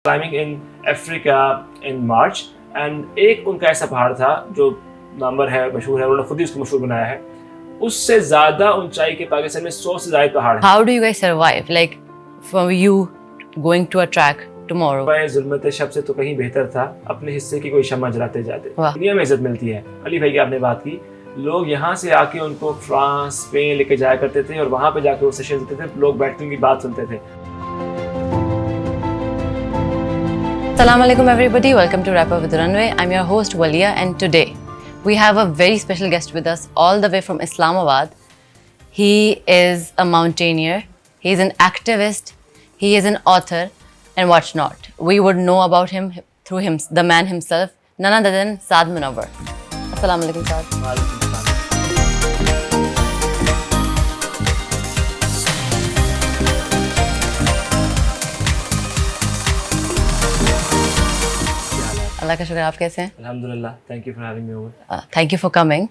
Climbing in Africa in March and एक उनका ऐसा पहाड़ था जो नंबर है मशहूर है, उन्होंने खुद ही उसको मशहूर बनाया है। उससे ज़्यादा ऊंचाई के पाकिस्तान में 100 से ज़्यादा पहाड़ हैं। How do you guys survive? Like, for you going to a track tomorrow? जुल्मत शब से तो कहीं बेहतर था, अपने हिस्से की कोई शम्मा जलाते जाते। वाह। दुनिया में इज्जत मिलती है। अली भाई की आपने बात की, लोग यहाँ से आके उनको फ्रांस स्पेन लेके जाया करते थे और वहाँ पे जाके वो सेशन देते थे, लोग बैठ के उनकी बात सुनते थे। Assalamu alaikum everybody, welcome to Wrap Up with Runway. I'm your host Walia and today we have a very special guest with us all the way from Islamabad. He is a mountaineer, he is an activist, he is an author and what's not. We would know about him through him, the man himself, none other than Saad Munawwar. Assalamu alaikum Saad. अल्लाह का शुक्र, आप कैसे हैं? अल्हम्दुलिल्लाह, thank you for having me over. Thank you for coming.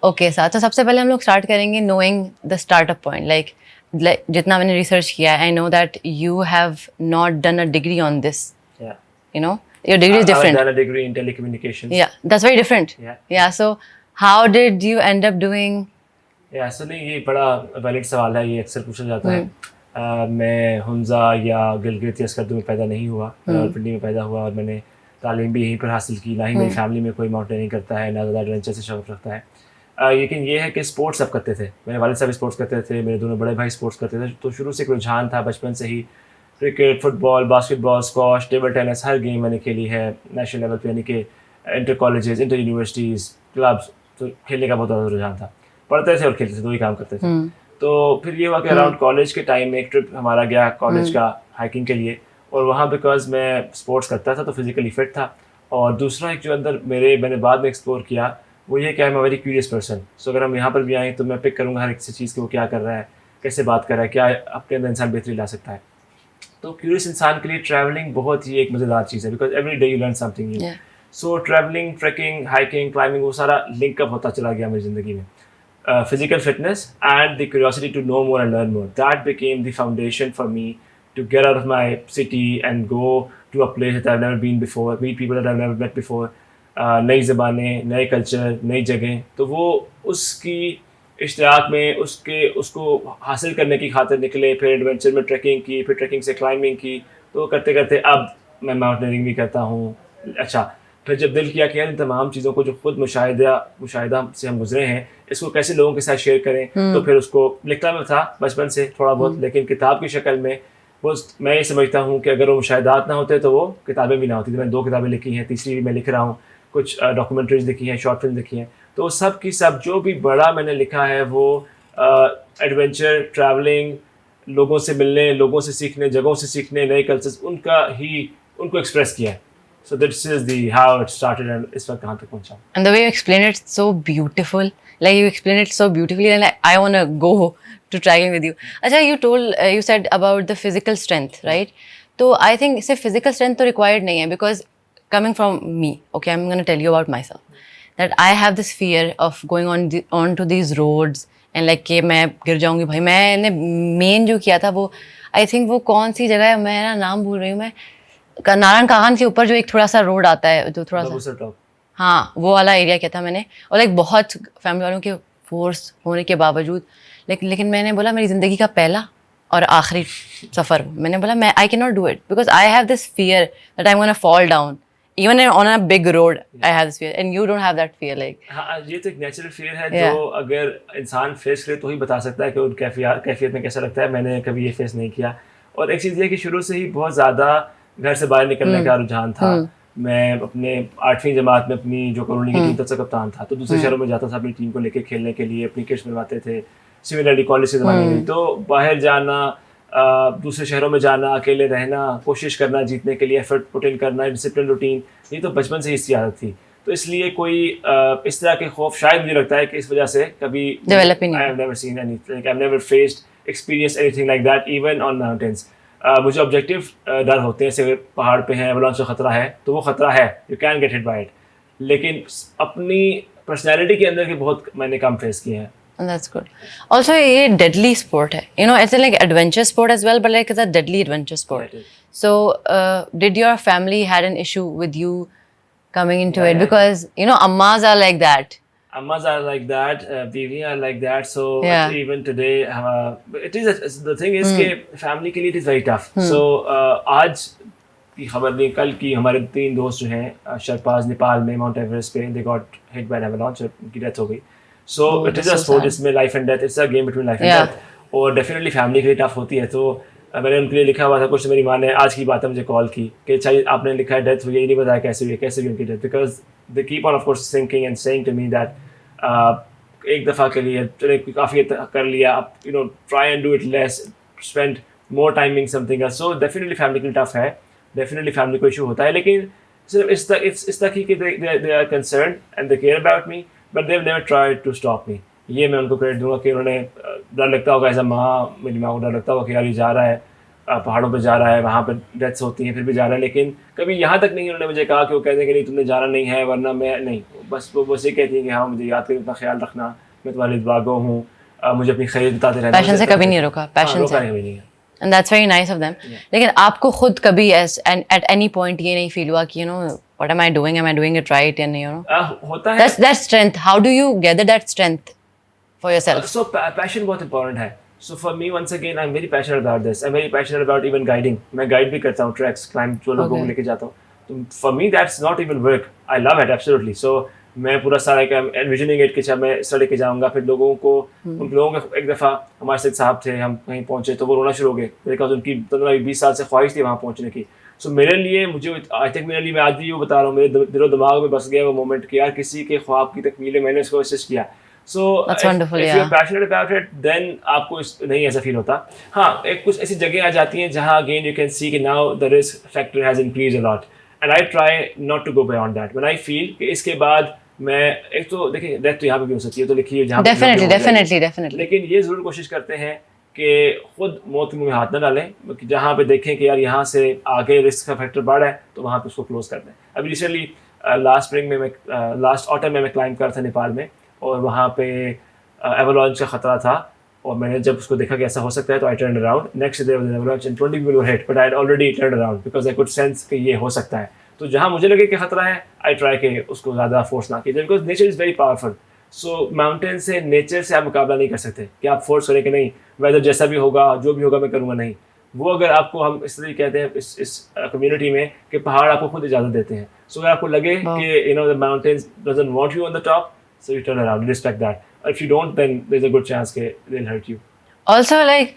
Okay sir, तो सबसे पहले हम लोग स्टार्ट करेंगे knowing the startup point. Like जितना मैंने रिसर्च किया है, I know that you have not done a degree on this, you know your degree is different. I've done a degree in telecommunications. या दैट्स वेरी डिफरेंट। या so how did you and up doing? या असल में ये बड़ा valid सवाल है, ये अक्सर पूछा जाता है। मैं हुंजा या गिलगित या स्कर्दू में पैदा नहीं हुआ, रावलपिंडी में पैदा हुआ और मैंने तालीम भी यहीं पर हासिल की। ना ही मेरी फैमिली में कोई माउंटेनिंग करता है, ना ज़्यादा एडवेंचर से शौक़ रखता है। लेकिन ये है कि स्पोर्ट्स सब करते थे। मेरे वालिद साहब स्पोर्ट्स करते थे, मेरे दोनों बड़े भाई स्पोर्ट्स करते थे, तो शुरू से एक रुझान था बचपन से ही। Cricket, football, basketball, squash, table tennis, हर गेम मैंने खेली है नेशनल लेवल पे, यानी कि inter colleges, inter universities, clubs, तो खेलने का बहुत ज़्यादा रुझान था। पढ़ते थे और खेलते थे, दो ही काम करते थे। तो फिर ये हुआ कि अराउंड कॉलेज के टाइम में एक ट्रिप हमारा गया कॉलेज का हाइकिंग के लिए, और वहाँ बिकॉज मैं स्पोर्ट्स करता था तो फिजिकली फिट था। और दूसरा एक जो अंदर मैंने बाद में एक्सप्लोर किया वो ये कि I am a very curious person. So अगर हम यहाँ पर भी आएँ तो मैं पिक करूँगा हर एक चीज़ कि वो क्या कर रहा है, कैसे बात कर रहा है, क्या अपने अंदर इंसान बेहतरी ला सकता है। तो क्यूरियस इंसान के लिए ट्रैवलिंग बहुत ही एक मज़ेदार चीज़ है, because every day you learn something new. So travelling, trekking, hiking, climbing, वो सारा लिंकअप होता चला गया मेरी ज़िंदगी में। Physical fitness and the curiosity to know more and learn more. That became the foundation for me to get out of my city and go to a place that I've never been before, meet people that I've never met before, नई ज़बानें, नए culture, नई जगह। तो वो उसकी इश्तियाक में उसको हासिल करने की खातिर निकले। फिर एडवेंचर में ट्रैकिंग की, फिर ट्रैकिंग से क्लाइंबिंग की, तो करते करते अब मैं माउंटेनियरिंग भी करता हूँ। अच्छा, फिर जब दिल किया कि यार इन तमाम चीज़ों को जो खुद मुशाहिदा से हम गुजरे हैं, इसको कैसे लोगों के साथ शेयर करें। तो फिर उसको लिखता मैं था बचपन से थोड़ा बहुत, लेकिन किताब की शक्ल में वो मैं ये समझता हूँ कि अगर वो मुशाहिदात ना होते तो वो किताबें भी ना होती। तो मैंने 2 किताबें लिखी हैं, तीसरी भी मैं लिख रहा हूँ, कुछ डॉक्यूमेंट्रीज लिखी हैं, शॉर्ट फिल्म लिखी हैं। तो सब की सब जो भी बड़ा मैंने लिखा है वो एडवेंचर, ट्रैवलिंग, लोगों से मिलने, लोगों से सीखने, जगहों से सीखने, नए कल्चर्स उनको एक्सप्रेस किया है। So this is how it started and इस वक्त कहाँ तक पहुँचा। And the way you explain it so beautiful, like you explain it so beautifully, and I want to go to trekking with you. अच्छा, you said about the physical strength, right? तो I think सिर्फ physical strength तो required नहीं है, because coming from me, okay, I'm going to tell you about myself, that I have this fear of going on to these roads and like कि मैं गिर जाऊँगी। भाई मैंने मेन जो किया था वो, I think वो कौन सी जगह है, मैं ना नाम भूल रही हूँ मैं, नारायण कागान के ऊपर जो एक थोड़ा सा रोड आता है, जो थोड़ा सा, हाँ, वो वाला एरिया किया था मैंने। और लाइक बहुत फैमिली वालों के फोर्स होने के बावजूद, लेकिन मैंने बोला मेरी ज़िंदगी का पहला और आखिरी सफ़र, मैंने बोला मैं I can not do it, because I have this fear that I am gonna fall down even on a big road. I have this fear and you don't have that fear. Like हाँ, ये तो एक natural fear है जो अगर इंसान face करे तो ही बता सकता है कि उन कैफियत में कैसा लगता है। मैंने कभी ये फेस नहीं किया। और एक चीज़ ये कि शुरू से ही बहुत ज़्यादा घर से बाहर निकलने का रुझान था। मैं अपने 8वीं जमात में अपनी जो कॉलोनी की टीम का कप्तान था, तो दूसरे शहरों में जाता था अपनी टीम को लेकर खेलने के लिए, अपनी किट्स बनवाते थे। सिमिलरली कॉलेज के ज़माने में तो बाहर जाना, दूसरे शहरों में जाना, अकेले रहना, कोशिश करना जीतने के लिए, एफर्ट पुट इन करना, डिसिप्लिन रूटीन, ये तो बचपन से ही इसकी आदत थी। तो इसलिए कोई इस तरह के खौफ शायद मुझे लगता है कि इस वजह से कभी I have never seen anything, I have never faced experience anything like that even on mountains. मुझे ऑब्जेक्टिव डर होते हैं, जैसे पहाड़ पे हैं, एवलांच का ख़तरा है, तो वो ख़तरा है, you can get hit by it. लेकिन अपनी पर्सनैलिटी के अंदर के बहुत मैंने कम फेस किए हैं। And that's good. Also, ये deadly sport है. You know, it's a like adventure sport as well, but like it's a deadly adventure sport. Yeah, it is. So, did your family had an issue with you coming into Yeah, it? yeah. Because you know, ammas are like that. Ammas are like that, बीवी are like that. So Yeah. even today, it is the thing is कि family के लिए it is very tough. So आज की खबर नहीं, कल की हमारे 3 दोस्त जो हैं शरपाज नेपाल में माउंट एवरेस्ट पे they got hit by an avalanche, उनकी डेथ हो गई. So Oh, it is that's a so sport, sad. इसमें life and death, it's a game between life and Yeah. death. और डेफिनेटली फैमिली के लिए tough होती है. तो मैंने उनके लिए लिखा हुआ था कुछ, मेरी माँ ने आज की बात है मुझे कॉल की कि चाहिए आपने लिखा है डेथ हुई है, ये नहीं बताया कैसे हुई है, कैसे हुई उनकी death, because they keep on of course thinking and saying to me that एक दफ़ा के लिए चले काफ़ी कर लिया, आप you know try and do it less, spend more timing something else. So definitely family के लिए टफ है, डेफिनेटली फैमिली को इशू होता है, लेकिन सिर्फ इस तक ही कि they are concern and they care about me, but they have never tried to stop me. ये मैं उनको क्रेडिट दूंगा कि उन्होंने डर लगता होगा एज अ माँ, मेरी माँ को डर लगता होगा कि यार ये जा रहा है पहाड़ों पे जा रहा है, वहाँ पर डेथ्स होती हैं, फिर भी जा रहा है, लेकिन कभी यहाँ तक नहीं उन्होंने मुझे कहा कि वो कहते हैं कि नहीं तुमने जाना नहीं है वरना मैं नहीं. बस वो बस ये कहती हैं कि हाँ मुझे याद कर अपना ख्याल रखना, मैं तुम्हारे दुआगो हूँ, मुझे अपनी खैर बताते रहना. Passion से कभी नहीं रोका. Passion रोका से. नहीं, नहीं है. And that's very nice of them. लेकिन आपको खुद कभी at any point ये नहीं feel हुआ कि you know what am I doing it right, and you know होता है. that's strength. How do you gather that strength for yourself? So passion बहुत important है. So for me once again I'm very passionate about this. I'm very passionate about even guiding. मैं guide भी करता हूँ, treks, climb जो लोगों को Okay. लेके जाता हूँ. तो for me that's not even work. I love it absolutely. So मैं पूरा सारा envisioning it कि जब मैं इस तरह लेके जाऊँगा, फिर लोगों को उन लोगों को एक दफ़ा हमारे साथ साहब थे, हम कहीं पहुँचे तो वो रोना शुरू हो गए बिकॉज उनकी 15-20 साल से ख्वाहिश थी वहाँ पहुँचने की. सो मेरे लिए मुझे आई थिंक मेरे लिए मैं आज भी ये बता रहा हूँ, मेरे दिलो दिमाग में बस गया वो मोमेंट कि यार किसी के ख्वाब की तकमील मैंने उसको असिस्ट किया. So That's wonderful, if yeah. you're passionate about it, then आपको नहीं ऐसा फील होता. हाँ, एक कुछ ऐसी जगह आ जाती हैं जहाँ again you can see कि now the risk factor has increased a lot, and I try not to go beyond that. When I feel कि इसके बाद मैं एक तो देखिए डेथ तो यहाँ पे भी हो सकती है, तो लिखिए जहाँ पे Definitely. लेकिन ये ज़रूर कोशिश करते हैं कि खुद मौत के मुँह में हाथ न डालें, जहाँ पे देखें कि यार यहाँ से आगे रिस्क का फैक्टर बढ़ा है तो वहाँ पे उसको क्लोज कर दें. अभी रिसेंटली लास्ट ऑटम में मैं क्लाइंब कर था नेपाल में, और वहाँ पे एवलांच का ख़तरा था, और मैंने जब उसको देखा कि ऐसा हो सकता है तो I turn around. Next day was an avalanche and 20 people were hit, but I had already turned around because I could sense कि ये हो सकता है. तो जहाँ मुझे लगे कि ख़तरा है आई ट्राई के उसको ज़्यादा फोर्स ना कीजिए, because nature is very powerful. So mountain से, नेचर से आप मुकाबला नहीं कर सकते कि आप फोर्स करें कि नहीं वेदर जैसा भी होगा जो भी होगा मैं करूँगा, नहीं. वो अगर आपको हम इस तरह कहते हैं इस कम्युनिटी में कि पहाड़ आपको खुद इजाज़त देते हैं. सो अगर आपको लगे कि you know the mountains doesn't want you on the top, so you turn around, respect that. If you don't, then there's a good chance that they'll hurt you. Also, like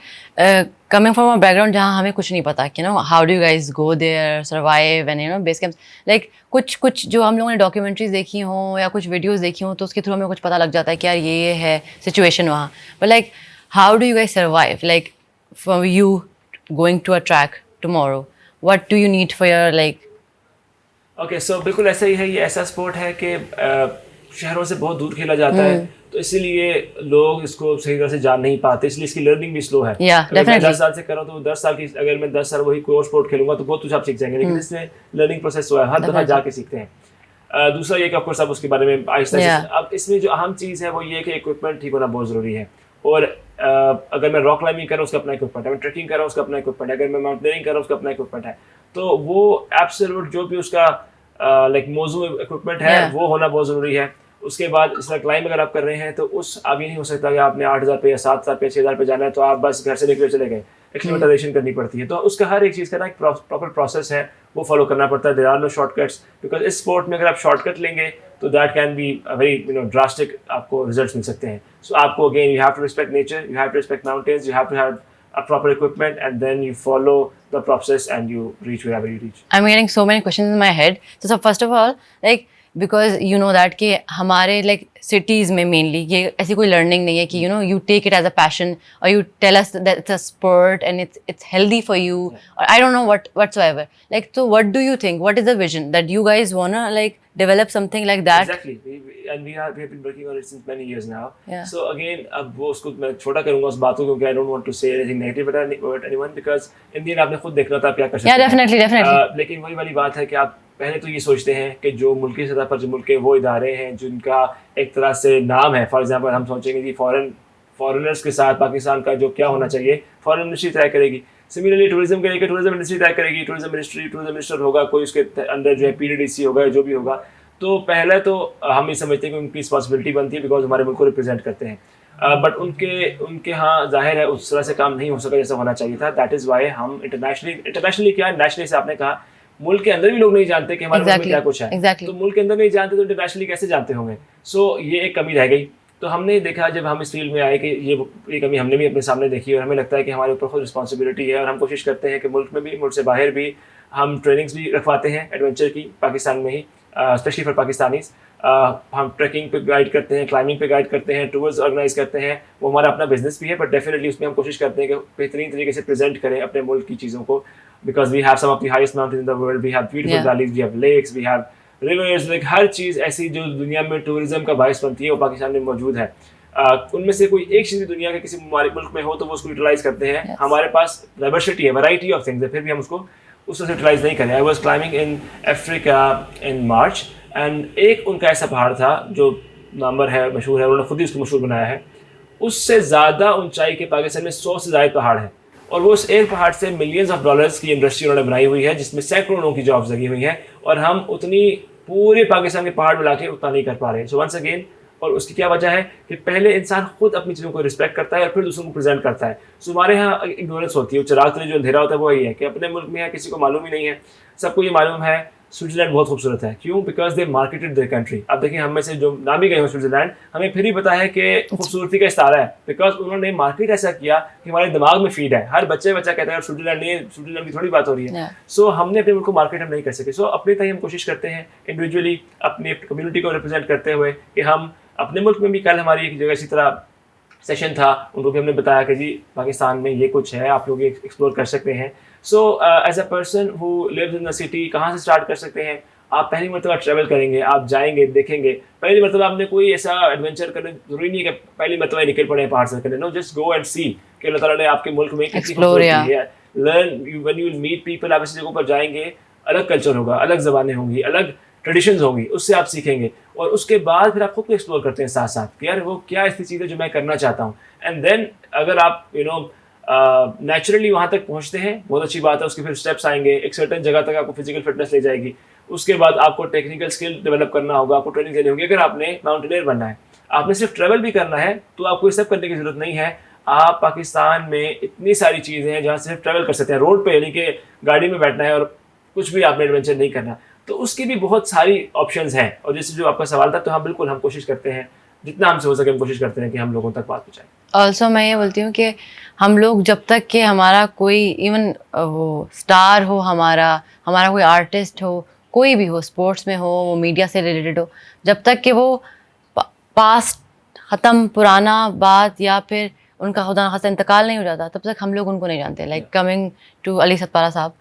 coming from a background जहाँ हमें कुछ नहीं पता कि you know how do you guys go there, survive, and you know base camps. Like कुछ जो हम लोगों ने documentaries देखी हों या कुछ videos देखी हों तो उसके थ्रू हमें कुछ पता लग जाता है कि यार ये है situation वहाँ. But like how do you guys survive? Like for you going to a track tomorrow, what do you need for your like? Okay, so बिल्कुल ऐसा ही है. ये ऐसा स्पोर्ट है कि शहरों से बहुत दूर खेला जाता है, तो इसीलिए लोग इसको सही तरह से जान नहीं पाते, इसलिए इसकी लर्निंग भी स्लो है. Yeah, अगर मैं definitely. 10 साल से कर रहा हूँ तो 10 साल की, अगर मैं 10 साल वही कोर स्पोर्ट खेलूंगा तो बहुत कुछ आप सीख जाएंगे, लेकिन इसमें लर्निंग प्रोसेस हुआ है, हर दफ़ा जाके सीखते हैं. दूसरा ये कि ऑफकोर्स आप उसके बारे में आहिस्ता आहिस्ता. अब इसमें जो अहम चीज़ है वो ये कि इक्विपमेंट ठीक होना बहुत ज़रूरी है. और अगर मैं रॉक क्लाइंबिंग कर रहा हूँ उसका अपना इक्विपमेंट है, मैं ट्रैकिंग कर रहा हूँ उसका अपना इक्विपमेंट है, अगर मैं माउंटेनियरिंग कर रहा हूँ उसका अपना इक्विपमेंट है, तो वो एब्सोल्यूट जो भी उसका लाइक मौजूद इक्विपमेंट है वो होना बहुत ज़रूरी है. उसके बाद इस तरह क्लाइंब अगर आप कर रहे हैं तो अब ये नहीं हो सकता कि आपने 8,000 पे या 7,000 पे 6,000 पे जाना है तो आप बस घर से निकले चले गए. एक्लिमेटाइजेशन करनी पड़ती है, तो उसका हर एक चीज़ का ना एक प्रॉपर प्रोसेस है, वो फॉलो करना पड़ता है. There are no shortcuts, because इस स्पोर्ट में अगर आप शॉर्टकट लेंगे तो that can be very you know drastic, आपको रिजल्ट्स मिल सकते हैं. सो आपको again you have to respect nature, you have to respect mountains, you have to have a proper equipment, and then you follow the process and you reach wherever you reach. I'm getting so many questions in my head. So first of all, like because you know that कि हमारे like cities में mainly ये ऐसी कोई learning नहीं है कि you know you take it as a passion or you tell us that it's a sport and it's healthy for you or I don't know what whatsoever. Like so what do you think? What is the vision that you guys wanna like develop something like that. Exactly. We have been working on it since many years now. Yeah. So again, अब वो उसको मैं छोटा करूँगा उस बात को, क्योंकि I don't want to say anything negative about anyone, because in the end आपने खुद देखना था आप क्या कर सकते Yeah, हैं. definitely. लेकिन वही वाली बात है कि आप पहले तो ये सोचते हैं कि जो मुल्की सतह पर जो मुल्क के वो इदारे हैं जिनका एक तरह से नाम है, फॉर एग्जांपल हम सोचेंगे कि फॉरेनर्स के साथ पाकिस्तान का जो क्या होना चाहिए, फॉरेन इंडस्ट्री तय करेगी. सिमिलरली टूरिज्म के लिए टूरिज्म इंडस्ट्री तय करेगी, टूरिज्म मिनिस्टर होगा, कोई उसके अंदर जो है PDDC होगा, जो भी होगा. तो पहले तो हम ये समझते हैं कि उनकी रिस्पॉन्सिबिलिटी बनती है बिकॉज हमारे मुल्क को रिप्रेजेंट करते हैं. बट उनके यहाँ जाहिर है उस तरह से काम नहीं हो सका जैसा होना चाहिए था. दैट इज़ वाई हम इंटरनेशनली क्या, नेशनली से आपने कहा, मुल्क के अंदर भी लोग नहीं जानते कि हमारे मुल्क में क्या कुछ है. तो मुल्क के अंदर नहीं जानते तो इंटरनेशनली कैसे जानते होंगे. सो ये एक कमी रह गई. तो हमने देखा जब हम इस फील्ड में आए कि ये कमी हमने भी अपने सामने देखी, और हमें लगता है कि हमारे ऊपर खुद रिस्पॉन्सिबिलिटी है, और हम कोशिश करते हैं कि मुल्क में भी, मुल्क से बाहर भी हम ट्रेनिंग्स भी रखवाते हैं एडवेंचर की, पाकिस्तान में ही, स्पेशली फॉर पाकिस्तानीज़. हम ट्रैकिंग पे गाइड करते हैं, क्लाइंबिंग पे गाइड करते हैं, टूर्स ऑर्गेनाइज करते हैं. वो हमारा अपना बिजनेस भी है, बट डेफिनेटली उसमें हम कोशिश करते हैं कि बेहतरीन तरीके से प्रेजेंट करें अपने मुल्क की चीज़ों को, because we have some of the highest mountains in the world, we have beautiful valleys, we have lakes, we have rivers, like हर चीज़ ऐसी जो दुनिया में टूरिज्म का बायस बनती है वो पाकिस्तान में मौजूद है. उनमें से कोई एक चीज़ भी दुनिया के किसी हमारे मुल्क में हो तो वो उसको यूटिलाइज करते हैं. Yes. हमारे पास डाइवर्सिटी है, वैरायटी ऑफ थिंग्स है, फिर भी हम उसको उस तरह से यूटिलाइज नहीं करें. I was climbing in Africa in March, and एक उनका ऐसा पहाड़ था जो नंबर है, मशहूर है, उन्होंने खुद ही उसको मशहूर बनाया है. उससे ज़्यादा ऊंचाई के पाकिस्तान में 100 से ज़्यादा पहाड़ है, और वो उस एक पहाड़ से मिलियंस ऑफ डॉलर्स की इंडस्ट्री उन्होंने बनाई हुई है, जिसमें सैकड़ों लोगों की जॉब्स लगी हुई हैं, और हम उतनी पूरे पाकिस्तान के पहाड़ मिला के उतना नहीं कर पा रहे. सो वंस अगेन, और उसकी क्या वजह है कि पहले इंसान खुद अपनी चीज़ों को रिस्पेक्ट करता है और फिर दूसरों को प्रेजेंट करता है. सो हमारे यहाँ इग्नोरेंस होती है, चिराग तले जो अंधेरा होता है वो यही है कि अपने मुल्क में है, किसी को मालूम ही नहीं है. सबको ये मालूम है स्विट्जरलैंड बहुत खूबसूरत है. क्यों? Because they marketed their country. अब देखिए, हम में से जो ना भी गए हो स्विट्जरलैंड, हमें फिर भी पता है कि खूबसूरती का इस्तारा है, बिकॉज उन्होंने मार्केट ऐसा किया कि हमारे दिमाग में फीड है. हर बच्चा कहता है स्विट्जरलैंड नहीं, स्विट्जरलैंड की थोड़ी बात हो रही है. सो हमने अपने मुल्क को मार्केट हम नहीं कर सके. सो अपने तक हम कोशिश करते हैं इंडिविजुअली अपनी कम्युनिटी को रिप्रेजेंट करते हुए कि हम अपने मुल्क में भी, कल हमारी एक जगह इसी तरह सेशन था, उनको भी हमने बताया कि जी पाकिस्तान में ये कुछ है, आप लोग एक्सप्लोर कर सकते हैं. So as a person who lives in the city, कहाँ से स्टार्ट कर सकते हैं? आप पहली मरतबा ट्रैवल करेंगे, आप जाएंगे, देखेंगे. पहली मरतबा आपने कोई ऐसा एडवेंचर करने जरूरी नहीं है कि पहली मरतबा निकल पड़े पहाड़ से करने. नो, जस्ट गो एंड सी कि अल्लाह ताला ने आपके मुल्क में कितनी खूबसूरती है. Learn when you will meet people. आप ऐसी जगहों पर जाएंगे, अलग कल्चर होगा, अलग ज़बानें होंगी, अलग ट्रेडिशंस होंगी, उससे आप सीखेंगे, और उसके बाद फिर आप खुद को एक्सप्लोर करते हैं साथ साथ कि यार वो क्या ऐसी चीज़ है जो मैं करना चाहता हूँ. एंड देन अगर आप नेचुरली वहाँ तक पहुँचते हैं, बहुत अच्छी बात है. उसके फिर स्टेप्स आएंगे, एक सर्टेन जगह तक आपको फिजिकल फिटनेस ले जाएगी. उसके बाद आपको टेक्निकल स्किल डेवलप करना होगा, आपको ट्रेनिंग लेनी होगी. अगर आपने माउंटेनियर बनना है, आपने सिर्फ ट्रैवल भी करना है, तो आपको ये सब करने की ज़रूरत नहीं है. आप पाकिस्तान में इतनी सारी चीज़ें हैं जहाँ सिर्फ ट्रैवल कर सकते हैं, रोड पे, यानी कि गाड़ी में बैठना है और कुछ भी आपने एडवेंचर नहीं करना. तो उसकी भी बहुत सारी ऑप्शंस हैं. और जैसे जो आपका सवाल था, तो हाँ बिल्कुल हम कोशिश करते हैं, जितना हमसे हो सके हम कोशिश करते हैं कि हम लोगों तक बात पहुँचाएं. ऑल्सो मैं ये बोलती हूँ कि हम लोग जब तक कि हमारा कोई इवन वो स्टार हो, हमारा कोई आर्टिस्ट हो, कोई भी हो, स्पोर्ट्स में हो, वो मीडिया से रिलेटेड हो, जब तक कि वो पास्ट ख़त्म, पुराना बात, या फिर उनका खुदा खासा इंतकाल नहीं हो जाता, तब तक हम लोग उनको नहीं जानते. Like coming to Ali Satpara साहब,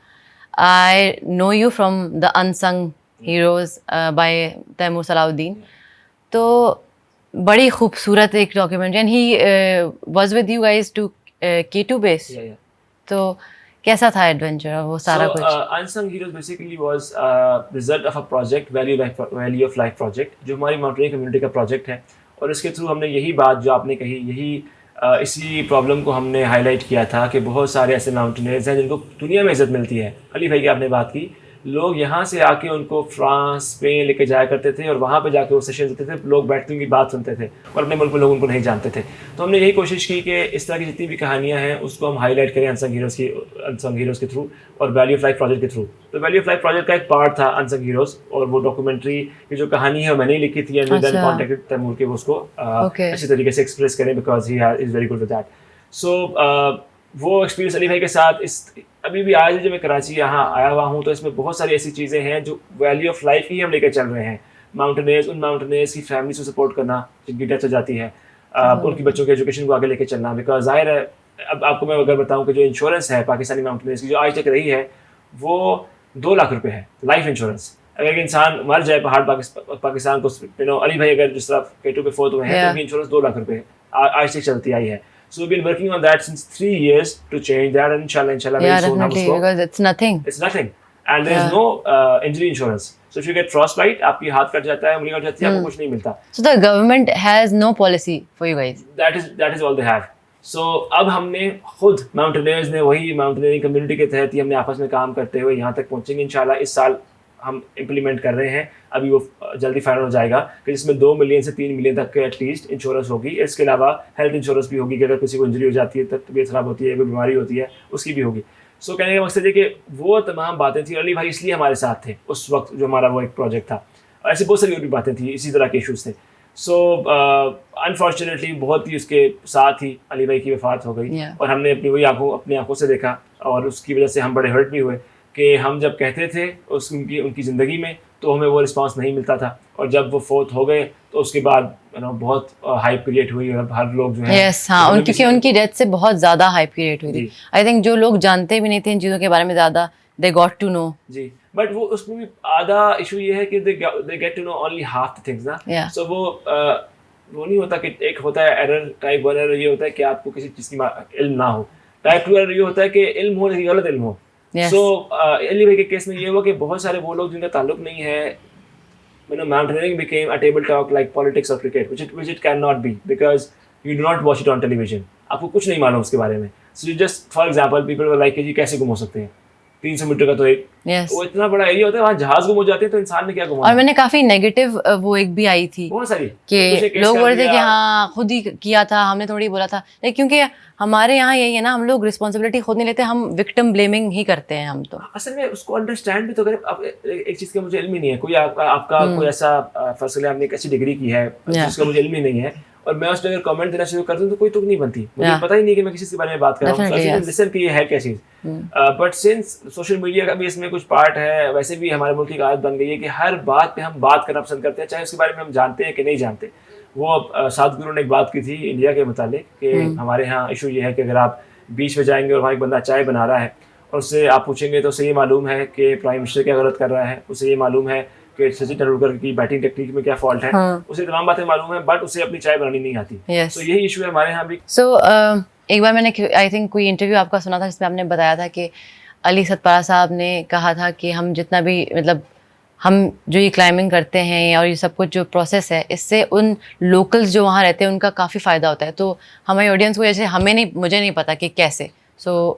I know you from the unsung heroes by Taimur Salahuddin. तो बड़ी खूबसूरत एक documentary, and he was with you guys to K2 base. तो कैसा था एडवेंचर वो सारा कुछ? Unsung heroes basically was result of a project, value of life project, जो हमारी माउंटेनियरिंग कम्युनिटी का प्रोजेक्ट है. और इसके थ्रू हमने यही बात जो आपने कही, इसी प्रॉब्लम को हमने हाईलाइट किया था कि बहुत सारे ऐसे माउंटेनियर्स हैं जिनको दुनिया में इज्जत मिलती है. अली भाई की आपने बात की, लोग यहाँ से आके उनको फ्रांस, स्पेन लेके जाया करते थे, और वहाँ पे जाके वो सेशन देते थे, लोग बैठते उनकी बात सुनते थे, और अपने मुल्क में लोग उनको नहीं जानते थे. तो हमने यही कोशिश की कि इस तरह की जितनी भी कहानियाँ हैं उसको हम हाईलाइट करें अनसंग हीरोज़ के थ्रू और वैल्यू ऑफ लाइफ प्रोजेक्ट के थ्रू. तो वैल्यू ऑफ लाइफ प्रोजेक्ट का एक पार्ट था अनसंग हीरोज़, और वो डॉक्यूमेंट्री की जो कहानी है मैंने ही लिखी थी, एंड देन कॉन्टेक्टेड तैमूर के वो उसको अच्छी तरीके से एक्सप्रेस करें, because he is very good with that. So वो एक्सपीरियंस अली भाई के साथ अभी भी आज जब मैं कराची यहाँ आया हुआ हूँ, तो इसमें बहुत सारी ऐसी चीज़ें हैं जो वैल्यू ऑफ लाइफ ही हम लेकर चल रहे हैं. माउंटेनियर्स, उन माउंटेनियर्स की फैमिली को सपोर्ट करना जिनकी डेथ हो जाती है, उनकी बच्चों के एजुकेशन को आगे लेके चलना. बिकॉज जाहिर है, अब आपको मैं अगर बताऊँ कि जो इंश्योरेंस है पाकिस्तानी माउंटेनियर्स की जो आज तक रही है, वो 2 लाख रुपये है, लाइफ इंश्योरेंस. अगर एक इंसान मर जाए पहाड़ पाकिस्तान को, अली भाई अगर जिस तरह K2 पे फोत हुए हैं तो उनकी इंश्योरेंस 2 लाख रुपए आज तक चलती आई है. So we've been working on that since 3 years to change that, and inshallah Yeah, very soon हम definitely, उसको, because it's nothing. it's nothing, and there is no injury insurance. So if you get frostbite, आपकी हाथ cut जाता है, उंगली cut जाती है, आपको कुछ नहीं मिलता. So the government has no policy for you guys. that is all they have. So अब हमने खुद माउंटेनियर्स ने वही माउंटेनियरिंग कम्युनिटी के तहत ही हमने आपस में काम करते हुए यहाँ तक पहुँचेंगे इंशाल्लाह. इस साल हम इम्प्लीमेंट कर रहे हैं, अभी वो जल्दी फाइनल हो जाएगा कि जिसमें 2 मिलियन से 3 मिलियन तक के एटलीस्ट इंश्योरेंस होगी. इसके अलावा हेल्थ इंश्योरेंस भी होगी कि अगर किसी को इंजरी हो जाती है, तबीयत खराब होती है, कोई बीमारी होती है, उसकी भी होगी. सो कहने का मकसद है कि वो तमाम बातें थी. अली भाई इसलिए हमारे साथ थे उस वक्त जो हमारा वो एक प्रोजेक्ट था. ऐसी बहुत सारी और भी बातें थी, इसी तरह के इशूज़ थे. सो अनफॉर्चुनेटली बहुत ही उसके साथ ही अली भाई की वफ़ात हो गई. और हमने अपनी आंखों से देखा, और उसकी वजह से हम बड़े हर्ट भी हुए कि हम जब कहते थे उनकी ज़िंदगी में तो हमें वो रिस्पांस नहीं मिलता था, और जब वो फोत हो गए तो उसके बाद बहुत हाइप क्रिएट हुई. और हर लोग जो है हाँ, क्योंकि उनकी डेथ से बहुत ज़्यादा हाइप क्रिएट हुई थी. आई थिंक जो लोग जानते भी नहीं थे इन चीज़ों के बारे में ज़्यादा, दे गॉट टू नो. जी, बट वो उसमें भी आधा इशू ये है कि they get to know only half the things ना. सो वो नहीं होता कि एक होता है एरर, टाइप 1 एरर ये होता है कि आपको किसी चीज़ की इल्म ना हो. टाइप 2 एरर ये होता है कि इल्म हो लेकिन गलत इल्म हो. सो अली भाई के केस में ये हुआ कि बहुत सारे वो लोग जिनका ताल्लुक नहीं है, mountaineering became a table talk like politics or cricket, which it cannot be because you do not watch it on television. आपको कुछ नहीं मालूम उसके बारे में. So you just, for example, people were like कि जी कैसे गुम हो सकते हैं 300 मीटर का तो एक वो इतना बड़ा एरिया होता है, वहाँ जहाज गुम हो जाते हैं तो इंसान ने क्या घुमा. और मैंने काफी नेगेटिव वो एक भी आई थी बहुत सारी कि लोग बोल रहे थे कि हाँ खुद ही किया था, हमने थोड़ी बोला था. लेकिन क्योंकि हमारे यहाँ यही है ना, हम लोग रिस्पॉन्सिबिलिटी खुद नहीं लेते, हम विक्टिम ब्लेमिंग ही करते हैं. हम तो असल में उसको अंडरस्टैंड भी तो करें. अब एक चीज़ का मुझे इल्म ही नहीं है, कोई आपका कोई ऐसा फर्स्ट आपने एक अच्छी डिग्री की है जिसका मुझे इल्म ही नहीं है, और मैं उस पर अगर कमेंट देना शुरू कर दूं तो कोई तुक नहीं बनती. मुझे पता ही नहीं कि मैं किसी के बारे में बात कर रहा हूँ. लिसन कि ये है क्या चीज़. बट सिंस सोशल मीडिया का भी इसमें कुछ पार्ट है, वैसे भी हमारे मुल्क की आदत बन गई है कि हर बात पे हम बात करना पसंद करते हैं, चाहे उसके बारे में हम जानते हैं कि नहीं जानते. वो सदगुरु ने एक बात की थी इंडिया के मुतालिक कि हमारे यहाँ इशू ये है कि अगर आप बीच में जाएंगे और वहाँ एक बंदा चाय बना रहा है और उससे आप पूछेंगे तो उसे ये मालूम है कि प्राइम मिनिस्टर क्या गलत कर रहा है, उसे ये मालूम है कि सचिन तेंदुलकर की बैटिंग टेक्निक में क्या फॉल्ट है. उसे तमाम बातें मालूम है, बट उसे अपनी चाय बनानी नहीं आती. तो यही इशू है हमारे यहाँ भी. एक बार मैंने आई थिंक कोई इंटरव्यू आपका सुना था जिसमें आपने बताया था कि अली सतपारा साहब ने कहा था कि हम जितना भी हम जो ये क्लाइंबिंग करते हैं और ये सब कुछ जो प्रोसेस है, इससे उन लोकल्स जो वहाँ रहते हैं उनका काफ़ी फ़ायदा होता है. तो हमारी ऑडियंस को जैसे मुझे नहीं पता कि कैसे,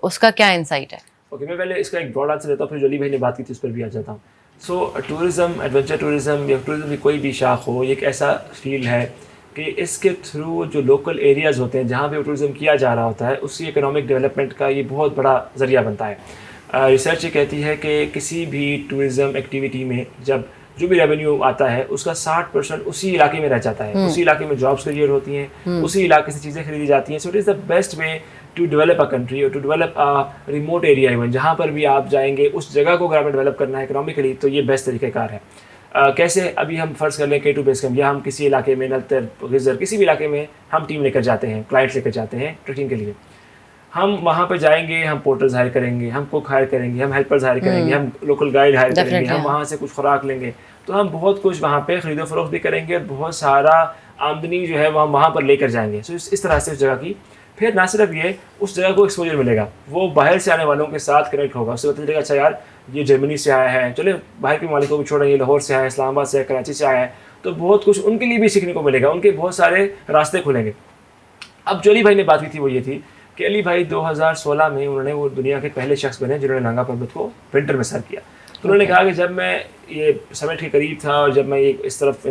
उसका क्या इंसाइट है. ओके, मैं पहले इसका एक ब्रॉड आंसर देता हूँ, फिर जोली भाई ने बात की थी उस पर भी आ जाता हूँ. सो टूरिज़म, एडवेंचर टूरिज़म या टूरिज़म की कोई भी शाख हो, ये एक ऐसा फील्ड है कि इसके थ्रू जो लोकल एरियाज़ होते हैं जहाँ पे टूरिज़म किया जा रहा होता है, उसकी इकोनॉमिक डेवलपमेंट का ये बहुत बड़ा ज़रिया बनता है. रिसर्च ये कहती है कि किसी भी टूरिज़म एक्टिविटी में जब जो भी रेवेन्यू आता है उसका 60% उसी इलाके में रह जाता है. उसी इलाके में जॉब्स क्रिएट होती हैं, उसी इलाके से चीज़ें खरीदी जाती हैं. So it is the best way to develop a country और to develop a remote area. Even जहाँ पर भी आप जाएंगे उस जगह को अगर आपने डेवलप करना है इकोनॉमिकली तो ये बेस्ट तरीक़ेकार है. कैसे, अभी हम फ़र्ज़ कर लें K2 बेस कैंप या हम किसी इलाके में नलतर गिज़र किसी भी इलाके में हम टीम लेकर जाते हैं, क्लाइंट्स लेकर जाते हैं ट्रैकिंग के लिए. हम वहाँ पे जाएंगे, हम पोर्टर्स हायर करेंगे, हम कुक हायर करेंगे, हम हेल्पर्स हायर करेंगे, हम लोकल गाइड हायर करेंगे, हम वहाँ से कुछ खुराक लेंगे, तो हम बहुत कुछ वहाँ पे ख़रीदो फरोख्त भी करेंगे और बहुत सारा आमदनी जो है वो हम वहाँ पर लेकर जाएंगे. सो इस तरह से उस जगह की फिर ना सिर्फ ये उस जगह को एक्सपोजर मिलेगा, वो बाहर से आने वालों के साथ कनेक्ट होगा. उससे पता चलेगा अच्छा यार ये जर्मनी से आया है, चले बाहर के मालिकों को छोड़ा, ये लाहौर से आया है, इस्लामाबाद से, कराची से आया है, तो बहुत कुछ उनके लिए भी सीखने को मिलेगा, उनके बहुत सारे रास्ते खुलेंगे. अब जो अली भाई ने बात की थी वो ये थी कि अली भाई 2016 में उन्होंने वो दुनिया के पहले शख्स बने जिन्होंने नंगा पर्वत को विंटर में सर किया. तो उन्होंने कहा कि जब मैं ये समिट के करीब था और जब मैं ये इस तरफ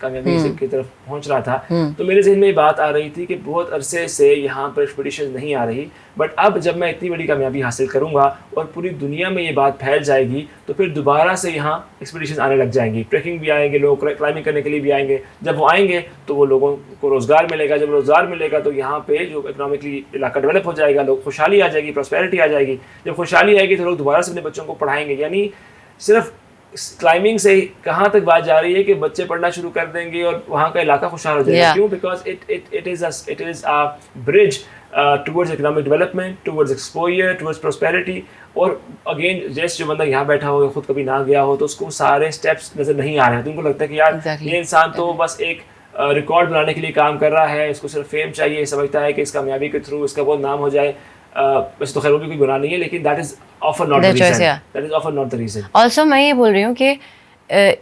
कामयाबी की तरफ पहुंच रहा था तो मेरे जहन में ये बात आ रही थी कि बहुत अरसे से यहाँ पर एक्सपीडिशन नहीं आ रही, बट अब जब मैं इतनी बड़ी कामयाबी हासिल करूँगा और पूरी दुनिया में ये बात फैल जाएगी तो फिर दोबारा से यहाँ एक्सपीडिशन आने लग जाएंगी, ट्रैकिंग भी आएंगे, लोग क्लाइंबिंग करने के लिए भी आएंगे. जब वो आएंगे तो वो लोगों को रोज़गार मिलेगा, जब रोज़गार मिलेगा तो यहाँ पे जो इकोनॉमिकली इलाका डेवलप हो जाएगा, लोग खुशहाली आ जाएगी, प्रॉस्पेरिटी आ जाएगी. जब खुशहाली आएगी तो लोग दोबारा से अपने बच्चों को पढ़ाएंगे. यानी सिर्फ क्लाइंबिंग से कहाँ तक बात जा रही है कि बच्चे पढ़ना शुरू कर देंगे और वहाँ का इलाका खुशहाल हो जाएगा. क्यों? Because it is a bridge towards economic development, towards exposure, towards prosperity. और अगेन जस्ट जो बंदा यहाँ बैठा हो खुद कभी ना गया हो तो उसको सारे स्टेप्स नज़र नहीं आ रहे हैं, तो उनको लगता है कि यार Exactly. ये इंसान तो बस एक रिकॉर्ड बनाने के लिए काम कर रहा है, इसको सिर्फ फेम चाहिए, समझता है कि इस कामयाबी के थ्रू इसका बहुत नाम हो जाए। वैसे तो खैर वो भी कोई गुनाह नहीं है, लेकिन that is often not the reason, that is often not the reason. Also मैं ये बोल रही हूँ कि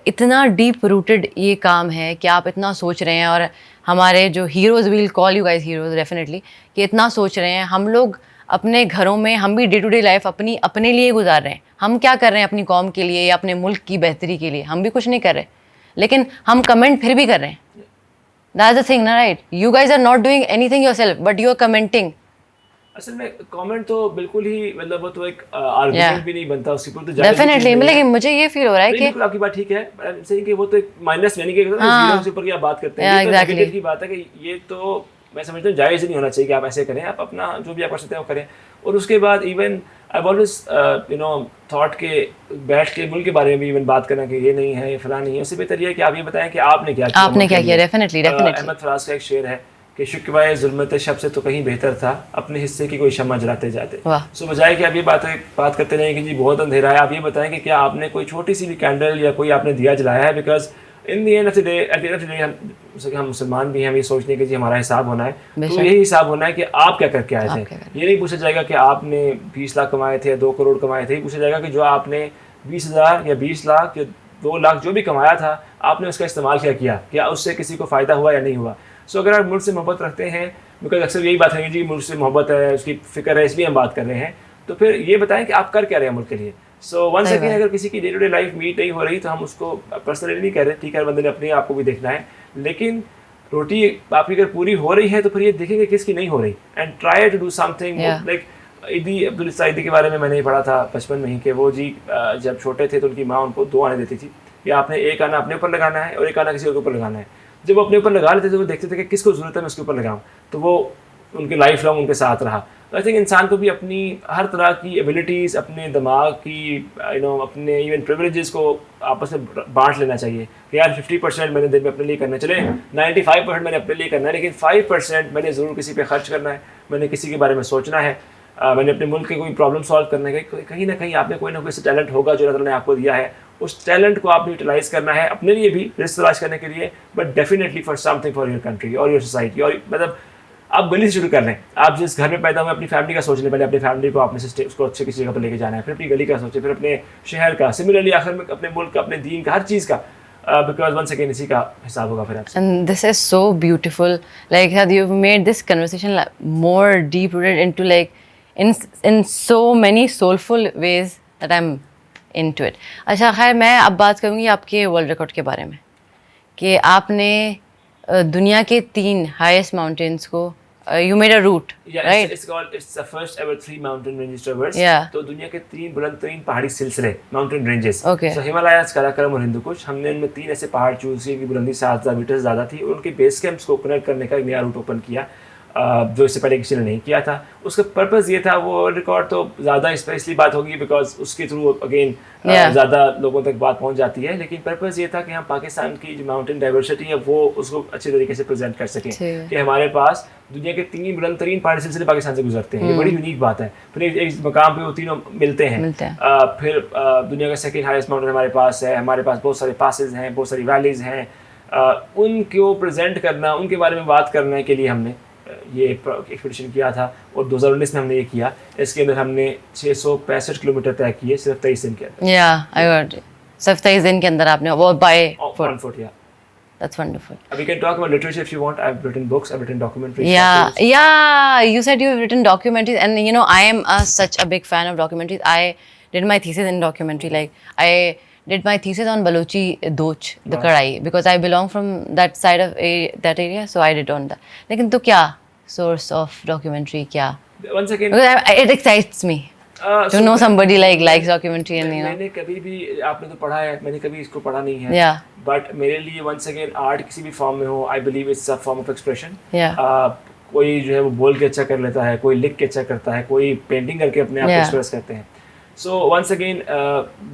इतना डीप रूटेड ये काम है कि आप इतना सोच रहे हैं, और हमारे जो heroes, will call you guys heroes definitely, कि इतना सोच रहे हैं। हम लोग अपने घरों में, हम भी डे टू डे लाइफ अपने लिए गुजार रहे हैं। हम क्या कर रहे हैं अपनी कौम के लिए या अपने मुल्क की बेहतरी के लिए? हम भी कुछ नहीं कर रहे, लेकिन हम कमेंट फिर भी कर रहे हैं। दैट्स द थिंग ना, right? You guys are not doing anything yourself but you are commenting. असल में कमेंट तो बिल्कुल ही मतलब वो तो एक आर्गुमेंट भी नहीं बनता उसके ऊपर, तो डेफिनेटली, लेकिन मुझे ये फील हो रहा है कि बिल्कुल आपकी बात ठीक है, सही कि वो तो एक माइनस यानी कि जीरो के ऊपर की आप बात करते हैं, ये तो नेगेटिव की बात है कि ये तो मैं समझता हूँ जायज़ नहीं होना चाहिए कि आप ऐसे करें। आप अपना जो भी आप कर सकते हैं वो करें। और उसके बाद इवन आई ऑलवेज थॉट के बैठ के मुल्क के बारे में भी इवन बात करना कि ये नहीं है, ये फलां नहीं है, उससे बेहतर ये है कि आप ये बताएं कि आपने क्या किया। डेफिनेटली अहमद फराज का एक शेर है कि शुक्वाए ज़ुल्मत शब से तो कहीं बेहतर था अपने हिस्से की कोई शम्मा जलाते जाते। सो बजाय कि आप ये बात करते रहें कि जी बहुत अंधेरा है, आप ये बताएं कि क्या आपने कोई छोटी सी भी कैंडल या कोई आपने दिया जलाया है। Because in the end of the day, at the end of the day हम मुसलमान भी हैं, हम ये सोचते हैं कि जी हमारा हिसाब होना है, तो यही हिसाब होना है कि आप क्या करके आए थे। ये नहीं पूछा जाएगा कि आपने 20 लाख कमाए थे या 2 करोड़ कमाए थे, पूछा जाएगा कि जो आपने 20,000 या 20 लाख या 2 लाख जो भी कमाया था, आपने उसका इस्तेमाल क्या उससे किसी को फ़ायदा हुआ या नहीं हुआ। सो अगर आप मुल्क से मोहब्बत रखते हैं, बिकॉज अक्सर यही बात है जी मुल्क से मोहब्बत है, उसकी फ़िक्र है, इसलिए हम बात कर रहे हैं, तो फिर ये बताएं कि आप कर क्या रहे हैं मुल्क के लिए। सो वन सेकेंड, अगर किसी की day to day life meet नहीं हो रही तो हम उसको पर्सनली नहीं कह रहे, ठीक है, बंदे ने अपने आप को भी देखना है, लेकिन रोटी आपकी अगर पूरी हो रही है तो फिर ये देखेंगे किसकी नहीं हो रही, and try to do something. Like Eidi Abdul Saeedi के बारे में मैंने पढ़ा था बचपन में ही कि वो जी जब छोटे थे तो उनकी माँ उनको 2 आने देती थी कि आपने एक आना अपने ऊपर लगाना है और एक आना किसी और के ऊपर लगाना है। जब वो अपने ऊपर लगा लेते थे वो देखते थे कि किसको ज़रूरत है मैं उसके ऊपर लगाऊं, तो वो उनके लाइफ लॉन्ग उनके साथ रहा। तो आई थिंक इंसान को भी अपनी हर तरह की एबिलिटीज़, अपने दिमाग की अपने इवन प्रिविलेजेस को आपस में बांट लेना चाहिए कि यार 50% मैंने दिन में अपने लिए करना, चले 95% मैंने अपने लिए करना है, लेकिन 5% मैंने ज़रूर किसी पे खर्च करना है, मैंने किसी के बारे में सोचना है, मैंने अपने मुल्क के कोई प्रॉब्लम सॉल्व करना है। कहीं ना कहीं आप में कोई ना कोई टैलेंट होगा जो अल्लाह ने आपको दिया है, उस टैलेंट को आपने यूटिलाइज़ करना है अपने लिए भी, रिस्क तलाश करने के लिए, but definitely for something for your country और योर सोसाइटी। और मतलब आप गली से शुरू कर लें, आप जिस घर में पैदा हुए अपनी फैमिली का सोच लें, पहले अपनी फैमिली को आपने उसको अच्छे किसी जगह पर लेके जाना है, फिर अपनी गली का सोचें, फिर अपने शहर का, सिमिलरली आखिर में अपने मुल्क का, अपने दीन का, हर चीज़ का, बिकॉज वन सेकेंड इसी का हिसाब होगा फिर आपसे। And this is so beautiful. Like had you've made this conversation more deep rooted into like in so many soulful ways that I'm into it. अच्छा खैर, मैं अब बात करूँगी आपके वर्ल्ड रिकॉर्ड के बारे में कि आपने दुनिया के 3 हाईएस्ट माउंटेन्स को you made a route, right? It's the first ever 3 mountain ranges traverse. Yeah. तो दुनिया के 3 बुलंद तरीन पहाड़ी सिलसिले, mountain ranges. Okay. So Himalayas, Karakoram और हिंदू कुश, हमने उनमें 3 ऐसे पहाड़ चूज किए जिनकी बुलंदी 7,000 मीटर से ज़्यादा थी, और उनके बेस कैंप्स को कनेक्ट करने का एक नया रूट ओपन किया जो इससे पहले किसी ने नहीं किया था। उसका पर्पज़ ये था, वो रिकॉर्ड तो ज़्यादा इसलिए बात होगी बिकॉज उसके थ्रू अगेन ज़्यादा लोगों तक बात पहुंच जाती है, लेकिन पर्पज़ ये था कि हम पाकिस्तान की जो माउंटेन डाइवर्सिटी है वो उसको अच्छे तरीके से प्रेजेंट कर सकें कि हमारे पास दुनिया के 3 बुलंद तरीन पहाड़ी सिलसिले पाकिस्तान से गुजरते हैं। ये बड़ी यूनिक बात है। फिर एक मकाम पे वो तीनों मिलते हैं। फिर दुनिया का सेकेंड हाईएस्ट माउंटेन हमारे पास है, हमारे पास बहुत सारे पासेज हैं, बहुत सारी वैलीज़ हैं, उनको प्रेजेंट करना, उनके बारे में बात करने के लिए हमने ये एक्सपीडिशन किया था, और 2019 में हमने ये किया। इसके अंदर हमने 665 किलोमीटर तय किए सिर्फ 23 दिन के अंदर। I got it. सिर्फ 23 दिन के अंदर आपने वो बाय फुट। या That's wonderful. We can talk about literature if you want. I've written books, I've written documentaries. Yeah. You said you've written documentaries, and you know I am such a big fan of documentaries. I did my thesis in documentary. Like I did my thesis on Balochi Doch, the Karai, because I belong from that side of that area, so I did on that. लेकिन तो क्या source of documentary क्या? Once again, because it excites me to know somebody likes documentary and you know. मैंने कभी भी, आपने तो पढ़ा है, मैंने कभी इसको पढ़ा नहीं है। Yeah. बट मेरे लिए वंस अगेन आर्ट किसी भी फॉर्म में हो, I believe it's a form of expression. कोई जो है वो बोल के अच्छा कर लेता है, कोई लिख के अच्छा करता है, कोई पेंटिंग करके अपने आप को एक्सप्रेस करते हैं। सो वंस अगेन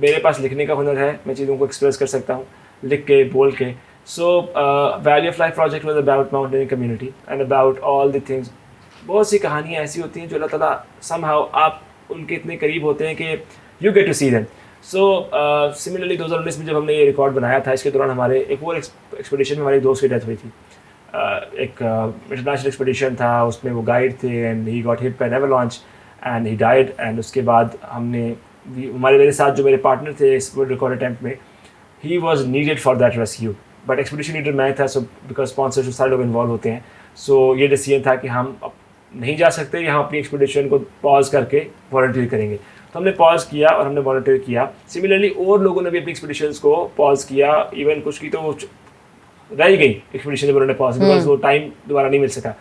मेरे पास लिखने का हुनर है, मैं चीज़ों को एक्सप्रेस कर सकता हूँ लिख के, बोल के। So valley of life project was about mountain community and about all the things. बहुत सी कहानियाँ ऐसी होती हैं जो अल्लाह ताला समहाउ आप उनके इतने करीब होते हैं कि you get to see them. So similarly 2019 में जब हमने ये रिकॉर्ड बनाया था, इसके दौरान हमारे एक और एक्सपेडिशन में हमारे दोस्त की डेथ हुई थी। एक इंटरनेशनल एक्सपेडिशन था, उसमें वो गाइड थे and he got hit by an avalanche and he died. And उसके बाद हमारे मेरे साथ जो मेरे पार्टनर थे इस रिकॉर्ड अटैम्प्ट में, he was needed for that rescue, but expedition leader मैं था, सो बिकॉज स्पॉन्सर सारे लोग इन्वॉल्व होते हैं। सो ये डिसीजन था कि हम अब नहीं जा सकते, यहाँ अपनी एक्सपेडिशन को पॉज करके वॉलंटियर करेंगे। तो हमने पॉज किया और हमने वॉलंटियर किया। सिमिलरली और लोगों ने भी अपनी एक्सपेडिशंस को पॉज किया, इवन कुछ की तो वो रह ही गई एक्सपेडिशन जब उन्होंने पॉज, बिकॉज वो टाइम दोबारा नहीं मिल सका।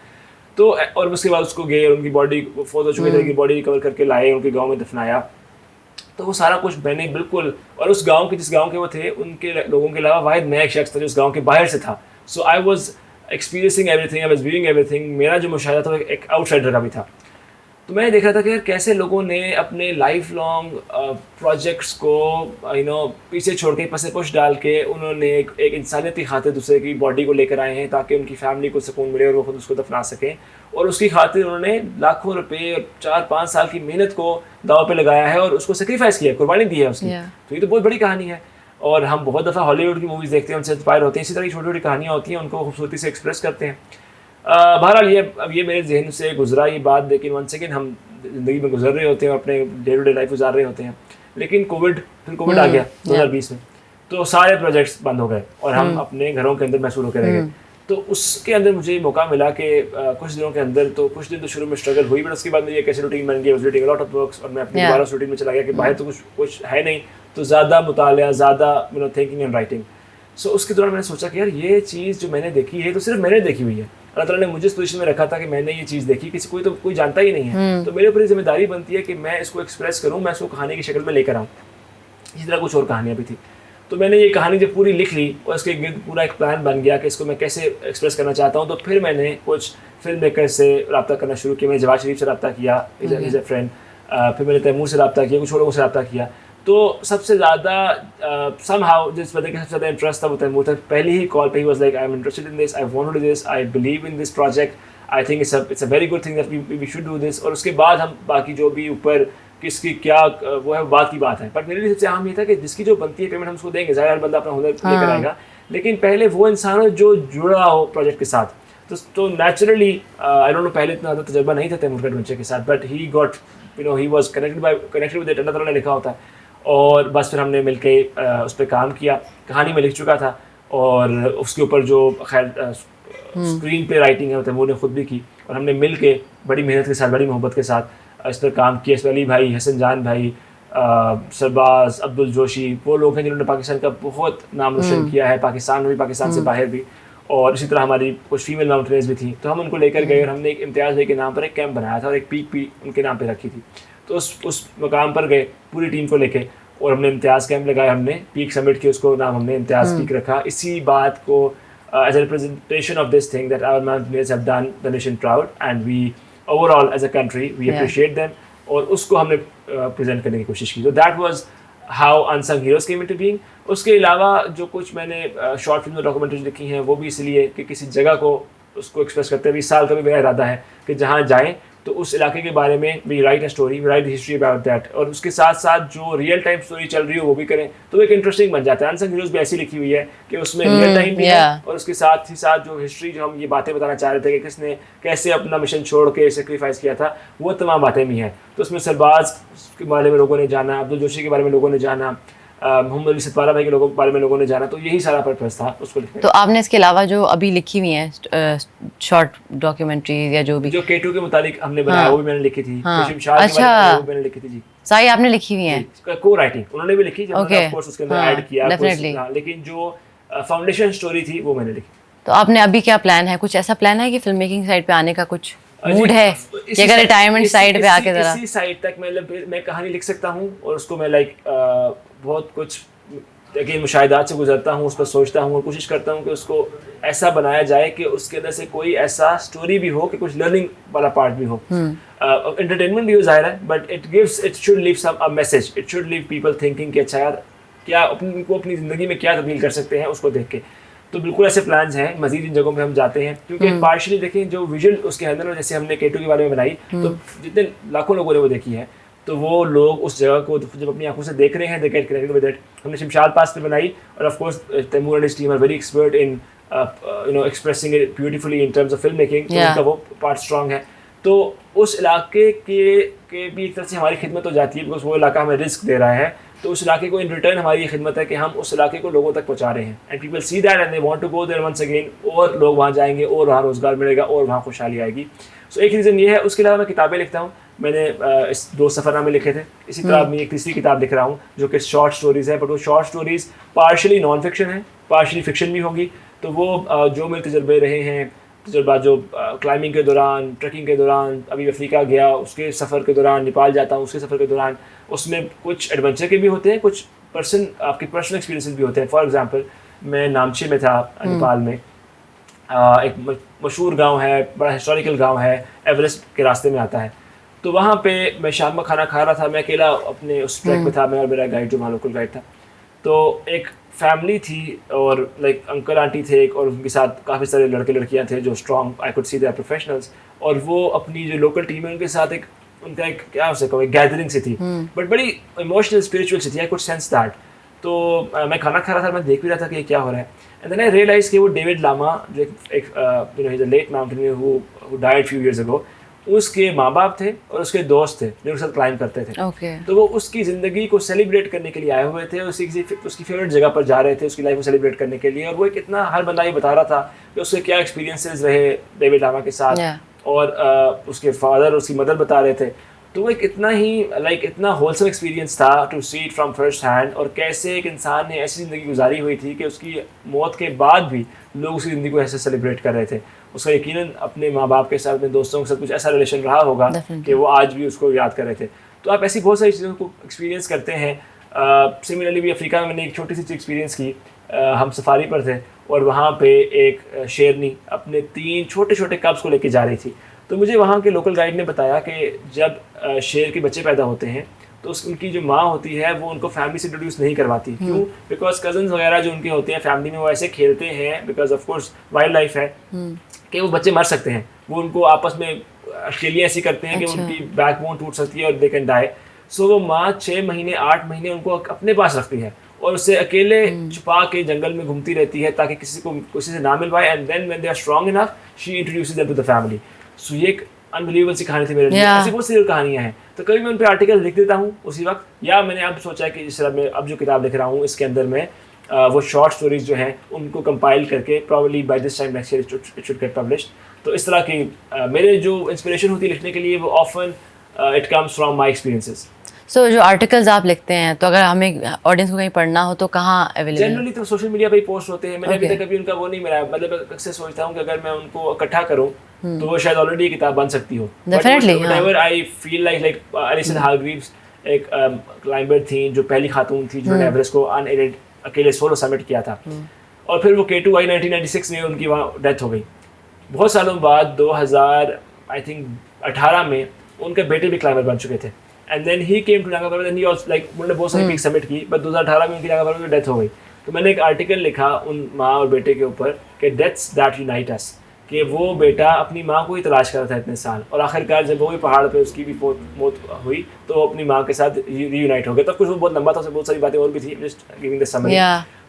तो और उसके बाद उसको गए, उनकी बॉडी फोर्थ हो चुकी थी, उनकी बॉडी रिकवर करके लाए, उनके गाँव में दफनाया। तो वो सारा कुछ मैंने बिल्कुल, और उस गांव के जिस गांव के वो थे उनके लोगों के अलावा वाहिद मैं एक शख्स था जो उस गांव के बाहर से था। So I was experiencing everything, I was viewing everything. मेरा जो मुशाहिदा था एक आउटसाइडर का भी था। तो मैं देख रहा था कि यार कैसे लोगों ने अपने लाइफ लॉन्ग प्रोजेक्ट्स को पीछे छोड़ के पसे पुश डाल के उन्होंने एक इंसानियती खातिर दूसरे की बॉडी को लेकर आए हैं ताकि उनकी फैमिली को सुकून मिले और वो खुद उसको दफना सकें। और उसकी खातिर उन्होंने लाखों रुपए और 4-5 साल की मेहनत को दाव पे लगाया है और उसको सेक्रीफाइस किया, कुर्बानी दी है उसकी। तो ये तो बहुत बड़ी कहानी है। और हम बहुत दफ़ा हॉलीवुड की मूवीज़ देखते हैं, उनसे इंस्पायर होते हैं, इसी तरह की छोटी छोटी कहानियाँ होती हैं, उनको खूबसूरती से एक्सप्रेस करते हैं। बहरहाल ये मेरे जहन से गुजरा ये बात, लेकिन वन सेकेंड हम ज़िंदगी में गुजर रहे होते हैं, अपने डे टू डे लाइफ गुजार रहे होते हैं। लेकिन कोविड आ गया 2020 में, तो सारे प्रोजेक्ट्स बंद हो गए और हम अपने घरों के अंदर महसूस होकर रह गए। तो उसके अंदर मुझे मौका मिला कि कुछ दिनों के अंदर, तो कुछ दिन तो शुरू में स्ट्रगल हुई, बट उसके बाद मेरी एक ऐसी रूटीन बन गई, रीडिंग लॉट ऑफ बुक्स, और मैं अपनी दोबारा रूटीन में चला गया कि बाहर तो कुछ है नहीं, तो ज़्यादा मुतालिया, ज़्यादा थिंकिंग एंड राइटिंग। सो उसके दौरान मैंने सोचा कि यार ये चीज़ जो मैंने देखी है तो सिर्फ मैंने देखी हुई है, अल्लाह ताला ने मुझे इस पोजीशन में रखा था कि मैंने ये चीज़ देखी, कोई जानता ही नहीं है। तो मेरे ऊपर जिम्मेदारी बनती है कि मैं इसको एक्सप्रेस करूँ, मैं इसको कहानी की शक्ल में लेकर आऊँ। इसी तरह कुछ और कहानियाँ भी थी। तो मैंने ये कहानी जब पूरी लिख ली और इसके गिर्द पूरा एक प्लान बन गया कि इसको मैं कैसे एक्सप्रेस करना चाहता हूँ, तो फिर मैंने कुछ फिल्म मेकर से रब्ता करना शुरू किया। मैंने जवाद शरीफ से रब्ता किया, इज़ ए फ्रेंड। फिर मैंने तैमूर से रब्ता किया, कुछ और लोगों से रब्ता किया। तो सबसे ज़्यादा समहाउ जिस बंदे का सबसे ज़्यादा इंटरेस्ट था वो तैमूर था। पहली ही कॉल पे ही was like, I am interested in this, I want to do this, I believe in this project, I think it's a very good thing that we should do this. और उसके बाद हम बाकी जो भी ऊपर किसकी क्या वो है बात की बात है। बट मेरे लिए सबसे अहम ये था कि जिसकी जो बनती है पेमेंट हम उसको देंगे, ज़ाहिर बंदा अपना हुनर लेकर आएगा, लेकिन पहले वो इंसान हो जो जुड़ा हो प्रोजेक्ट के साथ। तो नेचुरली आई डोंट नो, पहले इतना ज़्यादा तजुर्बा नहीं था तैमूर का एडवेंचर के साथ, but he got he was connected with it, Allah ताला ने लिखा होता है। और बस फिर हमने मिलके उस पर काम किया। कहानी में लिख चुका था और उसके ऊपर जो खैर स्क्रीन पे राइटिंग है तैमूर ने खुद भी की, और हमने मिल के बड़ी मेहनत के साथ, बड़ी मोहब्बत के साथ इस पर काम किया। इसमें अली भाई, हसन जान भाई, सरबाज, अब्दुल जोशी, वो लोग हैं जिन्होंने पाकिस्तान का बहुत नाम रोशन किया है, पाकिस्तान में भी, पाकिस्तान से बाहर भी। और इसी तरह हमारी कुछ फीमेल माउंटेनियर्स भी थी। तो हम उनको लेकर गए और हमने एक इम्तियाज़ भाई के नाम पर एक कैंप बनाया था और एक पीक भी उनके नाम पर रखी थी। तो उस मकाम पर गए पूरी टीम को लेके और हमने इम्तियाज़ कैंप लगाया, हमने पीक समिट की, उसको नाम हमने इम्तियाज़ पीक रखा। इसी बात को as a representation of this thing that our mountaineers have done the nation proud and we overall as a country we appreciate them, और उसको हमने प्रेजेंट करने की कोशिश की। तो that was how unsung heroes came into being. उसके अलावा जो कुछ मैंने शॉर्ट फिल्म और डॉक्यूमेंट्रीज लिखी हैं वो भी इसलिए कि किसी जगह को उसको एक्सप्रेस करते हुए इस साल का भी मेरा इरादा है कि जहाँ जाएँ तो उस इलाके के बारे में we write a story, we write history about that, और उसके साथ साथ जो रियल टाइम स्टोरी चल रही हो वो भी करें, तो एक इंटरेस्टिंग बन जाता है। अनसंग हीरोज़ भी ऐसी लिखी हुई है कि उसमें रियल टाइम भी है और उसके साथ ही साथ जो हिस्ट्री, जो हम ये बातें बताना चाह रहे थे कि किसने कैसे अपना मिशन छोड़ के सेक्रीफाइस किया था, वो तमाम बातें भी हैं। तो उसमें सरबाज के बारे में लोगों ने जाना, अब्दुल जोशी के बारे में लोगों ने जाना, मोहम्मद अली सतवारा भाई के बारे में लोगों ने जाना। तो यही सारा पर्पस था उसको लिखने। तो आपने इसके अलावा जो अभी लिखी हुई हैं शॉर्ट डॉक्यूमेंट्रीज या जो भी, जो K2 के मुतालिक हमने बनाया वो भी मैंने लिखी थी। अच्छा, वो मैंने लिखी थी जी, सारी आपने लिखी हुई हैं। को राइटिंग उन्होंने भी लिखी, ऑफ कोर्स उसके अंदर ऐड किया डेफिनेटली, लेकिन जो फाउंडेशन स्टोरी थी वो मैंने लिखी। तो आपने अभी क्या प्लान है, कुछ ऐसा प्लान है कि फिल्म मेकिंग साइड पे आने का कुछ मूड है कि अगर रिटायरमेंट साइड पे आके जरा इसी साइड तक मैं कहानी लिख सकता हूँ और उसको मैं बहुत कुछ लेकिन मुशाहिदात से गुजरता हूँ, उस पर सोचता हूँ और कोशिश करता हूँ कि उसको ऐसा बनाया जाए कि उसके अंदर से कोई ऐसा स्टोरी भी हो कि कुछ लर्निंग वाला पार्ट भी हो, एंटरटेनमेंट भी हो ज़ाहिर है, but it should leave some a message, it should leave people thinking कि अच्छा यार क्या उनको अपनी ज़िंदगी में क्या तब्दील कर सकते हैं उसको देख के। तो बिल्कुल ऐसे प्लान्स हैं, मज़ीद इन जगहों पे हम जाते हैं क्योंकि पार्शली देखें जो विजुअल उसके अंदर, जैसे हमने K2 के बारे में बनाई तो जितने लाखों लोगों ने वो देखी है, तो वो लोग उस जगह को जब अपनी आंखों से देख रहे हैं, they get connected with it. हमने शमशाद पास पे बनाई, और of course Taimur and his team are very expert in expressing it beautifully in terms of film making, तो उनका वो पार्ट स्ट्रॉन्ग है। तो उस इलाके के भी एक तरह से हमारी खिदमत हो जाती है, बिकॉज वो इलाका हमें रिस्क दे रहा है, तो उस इलाके को इन रिटर्न हमारी खिदमत है कि हम उस इलाके को लोगों तक पहुंचा रहे हैं, and people see that and they want to go there once again, और लोग वहाँ जाएंगे और वहाँ रोज़गार मिलेगा और वहाँ खुशहाली आएगी। सो एक रीज़न ये है। उसके अलावा मैं किताबें लिखता हूँ, मैंने इस 2 सफ़रनामे लिखे थे, इसी तरह मैं एक तीसरी किताब लिख रहा हूँ जो कि शॉर्ट स्टोरीज़ है, बट वो short stories partially non fiction है, पार्शली फिक्शन भी होगी। तो वो जो मेरे तजर्बे रहे हैं, तजुर्बा जो क्लाइंबिंग के दौरान, ट्रैकिंग के दौरान, अभी अफ्रीका गया उसके सफ़र के दौरान, नेपाल जाता हूँ उसके सफ़र के दौरान, उसमें कुछ एडवेंचर के भी होते हैं, कुछ आपके पर्सनल एक्सपीरियंसेस भी होते हैं। फॉर एग्जांपल मैं नामची में था नेपाल में, एक मशहूर गांव है, बड़ा हिस्टोरिकल गांव है, एवरेस्ट के रास्ते में आता है। तो वहाँ पे मैं शाम में खाना खा रहा था, मैं अकेला अपने उस ट्रैक में था, मैं और मेरा गाइड जो वहाँ लोकल गाइड था। तो एक फैमिली थी और लाइक अंकल आंटी थे एक, और उनके साथ काफ़ी सारे लड़के लड़कियाँ थे जो strong, I could see they are professionals, और वो अपनी जो लोकल टीम है उनके साथ एक उनका एक क्या हो सकता है गैदरिंग सी थी, बट बड़ी इमोशनल स्पिरिचुअल सी थी, आई कुड सेंस दैट। तो मैं खाना खा रहा था, मैं देख भी रहा था कि ये क्या हो रहा है, एंड देन आई रियलाइज कि वो डेविड लामा जो एक you know he is a late mountaineer who died few years ago, उसके माँ बाप थे और उसके दोस्त थे जो उनके साथ क्लाइंब करते थे। Okay. तो वो उसकी ज़िंदगी को सेलिब्रेट करने के लिए आए हुए थे, उसकी फेवरेट जगह पर जा रहे थे उसकी लाइफ को सेलिब्रेट करने के लिए, और वो एक इतना हर बंदा ये बता रहा था कि उसके क्या एक्सपीरियंसेस रहे डेविड लामा के साथ, और उसके फादर उसकी मदर बता रहे थे। तो वो एक इतना ही इतना होलसम एक्सपीरियंस था to see it from first hand, और कैसे एक इंसान ने ऐसी ज़िंदगी गुजारी हुई थी कि उसकी मौत के बाद भी लोग उसकी ज़िंदगी को ऐसे सेलिब्रेट कर रहे थे। उसका यकीनन अपने माँ बाप के साथ, अपने दोस्तों के साथ कुछ ऐसा रिलेशन रहा होगा कि वो आज भी उसको याद कर रहे थे। तो आप ऐसी बहुत सारी चीज़ों को एक्सपीरियंस करते हैं। सिमिलरली भी अफ्रीका में मैंने एक छोटी सी एक्सपीरियंस की। हम सफारी पर थे और वहाँ पे एक शेरनी अपने 3 छोटे छोटे कब्स को लेके जा रही थी। तो मुझे वहाँ के लोकल गाइड ने बताया कि जब शेर के बच्चे पैदा होते हैं तो उनकी जो माँ होती है वो उनको फैमिली से इंट्रोड्यूस नहीं करवाती। क्यों? बिकॉज कजन्स वगैरह जो उनके होते हैं फैमिली में वो ऐसे खेलते हैं, because of course wild life है, कि वो बच्चे मर सकते हैं। वो उनको आपस में अकेले ऐसी करते हैं कि उनकी बैकबोन टूट सकती है और दे कैन डाई। सो वो माँ 6 महीने 8 महीने उनको अपने पास रखती है और उससे अकेले छुपा के जंगल में घूमती रहती है ताकि किसी से ना मिल पाए, and then when they are strong enough she introduces them to the family. So ये एक अनबिलीवेबल सी कहानी थी मेरे लिए। ऐसी बहुत सी कहानियाँ हैं, तो कभी मैं उन पर आर्टिकल लिख देता हूँ उसी वक्त, या मैंने अब सोचा है कि जिस तरह मैं अब जो किताब लिख रहा हूँ इसके अंदर मैं वो शॉर्ट स्टोरीज जो हैं उनको कंपाइल करके probably by this time next year it should get published. तो इस तरह की मेरे जो इंस्पिरेशन होती है लिखने के लिए वो often it comes from my experiences. So जो आर्टिकल्स आप लिखते हैं तो अगर हमें ऑडियंस को कहीं पढ़ना हो तो कहाँ अवेलेबल? जनरली तो सोशल मीडिया पे ही पोस्ट होते हैं। मैंने अभी तक कभी उनका वो नहीं मिला, मतलब अक्सर सोचता हूँ कि अगर मैं उनको इकट्ठा करूँ तो वो शायद ऑलरेडी किताब बन सकती हो। Definitely whatever I feel like Alison Hargreaves एक क्लाइंबर थी जो पहली खातून थी जो एवरेस्ट को अनएडेड अकेले सोलो समिट किया था, और फिर वो K2 आई 1996 में उनकी वहाँ डेथ हो गई। बहुत सालों बाद 2018 में उनके बेटे भी क्लाइंबर बन चुके थे, and then he came to Nanga Parbat and he also like उन्होंने बहुत सारी पीक समिट की, बट 2018 में उनकी नागा पर्वत में डेथ हो गई। तो मैंने एक आर्टिकल लिखा उन माँ और बेटे के ऊपर कि डेथ्स दैट यूनाइट अस, कि वो बेटा अपनी माँ को ही तलाश कर रहा था इतने साल, और आखिरकार जब वो भी पहाड़ पे उसकी भी मौत हुई तो वो अपनी माँ के साथ रीयूनाइट हो गया। तो कुछ वो बहुत लंबा था, उसमें बहुत सारी बातें और भी थी, जस्ट गिविंग द समरी।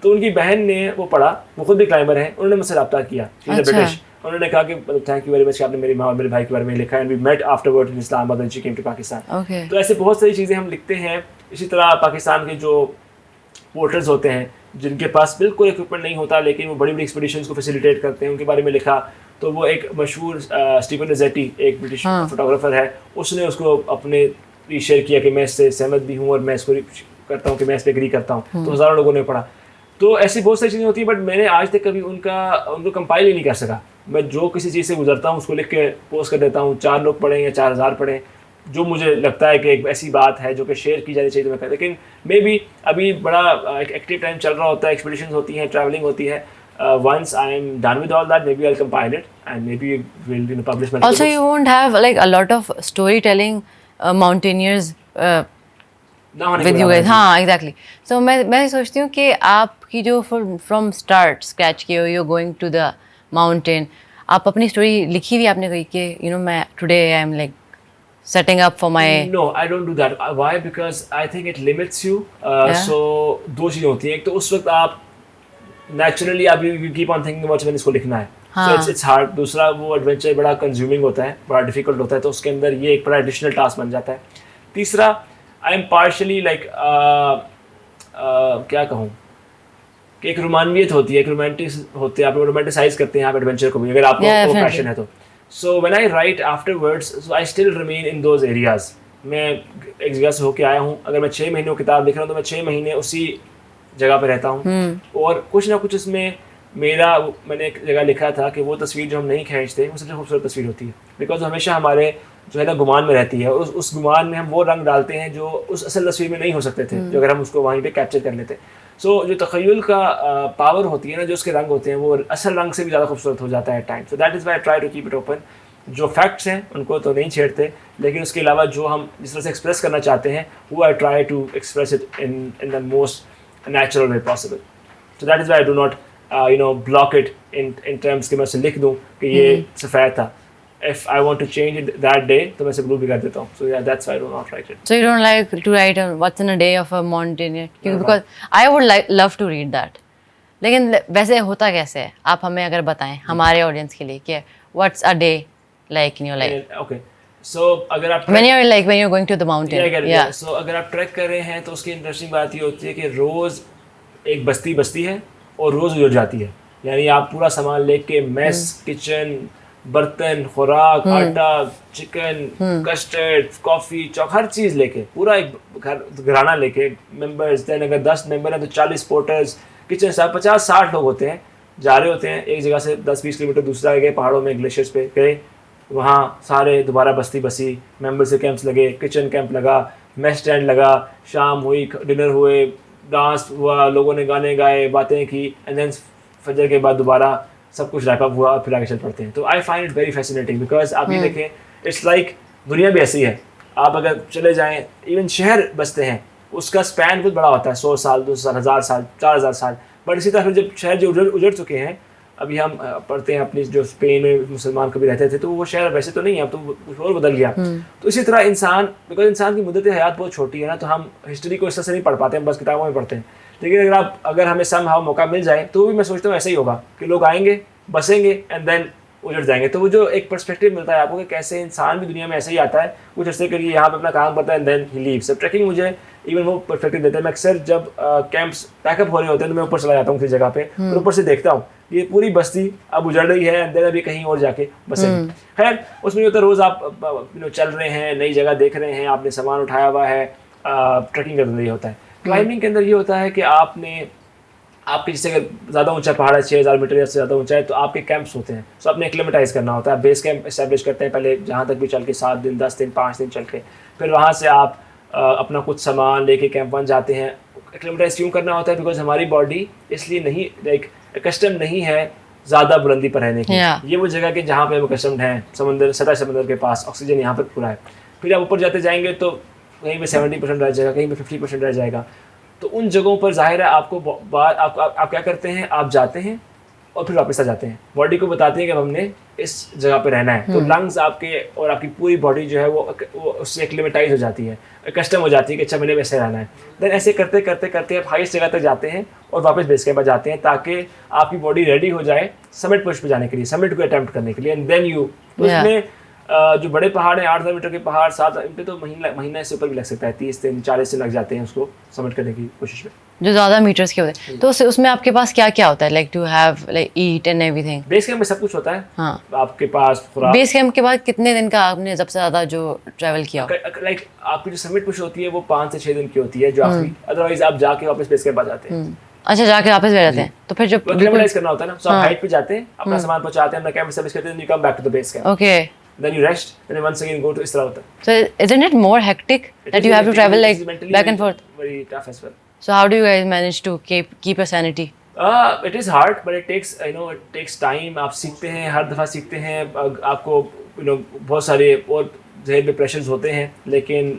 तो उनकी बहन ने वो पढ़ा, वो खुद भी क्लाइंबर है, उन्होंने मुझसे रब्ता किया, ब्रिटिश। उन्होंने कहा कि थैंक यू वेरी मच कि आपने मेरी माँ और मेरे भाई के बारे में लिखा, and we met afterward in Islamabad when she came to Pakistan. तो ऐसे बहुत सारी चीज़ें हम लिखते हैं। इसी तरह पाकिस्तान के जो पोर्टर्स होते हैं जिनके पास बिल्कुल इक्विपमेंट नहीं होता लेकिन वो बड़ी बड़ी एक्सपीडिशंस को फैसिलिटेट करते हैं, उनके बारे में लिखा। तो वो एक मशहूर स्टीफन रज़ेटी एक ब्रिटिश फोटोग्राफर है, उसने उसको अपने शेयर किया कि मैं इससे सहमत भी हूँ और मैं इसको करता हूँ कि मैं इस पर एग्री करता हूँ। तो हज़ारों लोगों ने पढ़ा। तो ऐसी बहुत सारी चीज़ें होती हैं, बट मैंने आज तक कभी उनको कंपाइल ही नहीं कर सका। मैं जो किसी चीज़ से गुजरता हूँ उसको लिख के पोस्ट कर देता हूँ, 4 लोग पढ़ें या 4000 पढ़ें, जो मुझे लगता है कि एक ऐसी बात है जो कि शेयर की जानी चाहिए तो मैं कहता। लेकिन मे बी अभी बड़ा एक एक्टिव टाइम चल रहा होता है, एक्सपीडिशंस होती हैं, ट्रैवलिंग होती है। Once I am done with all that, maybe I'll compile it and maybe we'll publish my Also, you won't have like a lot of storytelling mountaineers with you guys. हाँ, exactly. So मैं सोचती हूँ कि आपकी जो from start scratch के you're going to the mountain, आप अपनी स्टोरी लिखी हुई आपने कही कि मैं today I am like setting up for my No, I don't do that. Why? Because I think it limits you. Yeah. So दो चीज़ें होती हैं. एक तो उस वक्त आप naturally आप you keep on thinking about मैंने इसको लिखना है. So हाँ. it's hard. दूसरा वो adventure बड़ा consuming होता है, बड़ा difficult होता है, तो उसके अंदर ये एक बड़ा additional task बन जाता है. तीसरा, I am partially like क्या कहूँ कि एक रोमानियत होती है, एक रोमांटिक होते हैं, आप रोमांटिसाइज करते हैं आप एडवेंचर को भी, अगर आपको Yeah, वो definitely. पैशन है तो. So when I right afterwards, so I still remain in those areas. मैं एक जगह से होके आया हूँ, अगर मैं 6 महीने किताब लिख रहा हूँ तो मैं 6 महीने उसी जगह पे रहता हूँ. और कुछ ना कुछ उसमें मेरा, मैंने एक जगह लिखा था कि वो तस्वीर जो हम नहीं खींचते वो सबसे खूबसूरत तस्वीर होती है, बिकॉज हमेशा हमारे जो है ना गुमान में रहती है, उस गुमान में हम वो रंग डालते हैं जो उस असल तस्वीर में नहीं हो सकते थे, जो अगर हम उसको वहीं पे कैप्चर कर लेते. सो जो तख़य्युल का पावर होती है ना, जो उसके रंग होते हैं वो असल रंग से भी ज़्यादा खूबसूरत हो जाता है time. So that is why I try to keep it open. जो फैक्ट्स हैं उनको तो नहीं छेड़ते, लेकिन उसके अलावा जो हम जिस तरह से एक्सप्रेस करना चाहते हैं वो I try to express it in the most natural way possible. So that is why I do not block it in terms कि मैं उसे लिख दूँ कि ये सफ़ेद था. If I want to change it that day, तो मैं इसे blue भी कर देता हूँ. So yeah, that's why I do not write it. So you don't like to write what's in a day of a mountaineer? Because I would love to read that. लेकिन वैसे होता कैसे है, आप हमें अगर बताएं हमारे ऑडियंस के लिए कि what's a day like in your life? Okay. So अगर आप When you're going to the mountain. Yeah, I get it. Yeah. So अगर आप ट्रैक कर रहे हैं तो उसकी इंटरेस्टिंग बात ये होती है कि रोज़ एक बस्ती है और रोज़ उजड़ जाती है. यानी आप पूरा सामान लेके मेस, किचन, बर्तन, खुराक, आटा, चिकन, कस्टर्ड, कॉफ़ी, चौक, हर चीज़ लेके, पूरा एक घराना लेके, मेंबर्स, देन अगर 10 मेंबर हैं तो 40 पोर्टर्स, किचन स्टाफ, 50-60 लोग होते हैं, जा रहे होते हैं एक जगह से 10-20 किलोमीटर दूसरा गए, पहाड़ों में ग्लेशियर्स पे गए, वहाँ सारे दोबारा बस्ती बसी, मेंबर से कैंप्स लगे, किचन कैंप लगा, मेस स्टैंड लगा, शाम हुई, डिनर हुए, डांस हुआ, लोगों ने गाने गाए, बातें की, एंड देन फजर के बाद दोबारा सब कुछ रैप अप हुआ और फिर आगे चल पड़ते हैं. तो I find it very fascinating, because आप ये देखें, इट्स लाइक दुनिया भी ऐसी है. आप अगर चले जाएं, इवन शहर बसते हैं, उसका स्पैन बहुत बड़ा होता है, 100 साल, 200 साल, 1000 साल, 4000 साल. बट इसी तरह जब शहर जो उजड़ चुके हैं, अभी हम पढ़ते हैं अपनी जो स्पेन में मुसलमान कभी रहते थे, तो वो शहर वैसे तो नहीं है, अब तो कुछ और बदल गया. तो इसी तरह इंसान, बिकॉज इंसान की मुद्दत हयात बहुत छोटी है ना, तो हम हिस्ट्री को इस तरह से नहीं पढ़ पाते हैं, बस किताबों में पढ़ते हैं. लेकिन अगर हमें समहाउ मौका मिल जाए तो भी मैं सोचता हूँ ऐसा ही होगा कि लोग आएंगे, बसेंगे एंड देन उजड़ जाएंगे. तो वो जो एक पर्सपेक्टिव मिलता है आपको कि कैसे इंसान भी दुनिया में ऐसे ही आता है, कुछ अर्से के लिए यहाँ पे अपना काम करता है and then he leaves. Trekking मुझे इवन वो पर्सपेक्टिव देता है. मैं अक्सर जब कैंप्स पैकअप हो रहे होते हैं तो मैं ऊपर चला जाता हूँ किसी जगह पे, और ऊपर से देखता हूँ ये पूरी बस्ती अब उजड़ रही है एंड देन अभी कहीं और जाके बसेंगे. खैर उसमें होता है रोज़ आप चल रहे हैं, नई जगह देख रहे हैं, आपने सामान उठाया हुआ है, ट्रैकिंग करने ये होता है. क्लाइंबिंग के अंदर ये होता है कि आपके जैसे अगर ज़्यादा ऊंचा पहाड़ है, 6000 मीटर या से ज़्यादा ऊंचा है, तो आपके कैंप्स होते हैं. सो आपने एक्लेमेटाइज करना होता है. बेस कैंप इस्टेब्लिश करते हैं पहले, जहाँ तक भी चल के 7 दिन, 10 दिन, 5 दिन चल के, फिर वहाँ से आप अपना कुछ सामान लेके कैंप 1 जाते हैं. एक्लेमेटाइज क्यों करना होता है? बिकॉज हमारी बॉडी इसलिए नहीं लाइक कस्टम नहीं है ज़्यादा बुलंदी पर रहने की. ये वो जगह के जहाँ पे हम कस्टम्ड हैं, सतह समंदर के पास, ऑक्सीजन यहाँ पर पूरा है. फिर आप ऊपर जाते जाएंगे तो कहीं पे 70% रह जाएगा, कहीं पे 50% रह जाएगा. तो उन जगहों पर जाहिर है आपको आप क्या करते हैं, आप जाते हैं और फिर वापस आ जाते हैं. बॉडी को बताते हैं कि हमने इस जगह पे रहना है. तो लंग्स आपके और आपकी पूरी बॉडी जो है वो उससे एक्लेमेटाइज हो जाती है, कस्टम हो जाती है कि अच्छा मैंने वैसे रहना है. देन ऐसे करते करते करते आप हाईएस्ट जगह तक जाते हैं और वापस बेस कैंप पर जाते हैं, ताकि आपकी बॉडी रेडी हो जाए समिट पुश पे जाने के लिए, समिट को अटैम्प्ट करने के लिए. एंड देन यू उसमें जो बड़े पहाड़ हैं, 8000 मीटर के पहाड़, 7 इन पे तो महीना से ऊपर भी लग सकता है, 30 दिन 40 दिन लग जाते हैं उसको सबमिट करने की कोशिश में, जो ज़्यादा मीटर्स के होते हैं. तो उसमें आपके पास क्या क्या होता है, like to have like eat and everything? Base camp में सब कुछ होता है. हाँ. आपके पास बेस कैंप के बाद कितने दिन का आपने सबसे ज़्यादा जो ट्रैवल किया? लाइक आपकी जो सबमिट पुश होती है वो 5 से 6 दिन की होती है जो आपकी, अदरवाइज आप जाके वापस बेस कैंप आ जाते हैं. अच्छा, जाके वापस बैठ जाते हैं. तो फिर जब एक्लेमेटाइज करना होता है ना, सो आप हाइट पे जाते हैं, अपना सामान पहुंचाते हैं, अपना कैंप एस्टैब्लिश करते हैं, then you come back to the base camp. Okay. Then you rest, then once again go to इस तरह होता है. So isn't it more hectic that you have to travel like back and forth? Very tough as well. So how do you guys manage to keep your sanity? It is hard, but it takes time. आप सीखते हैं, हर दफ़ा सीखते हैं. आपको बहुत सारे और ज़हन में प्रेशर्स होते हैं, लेकिन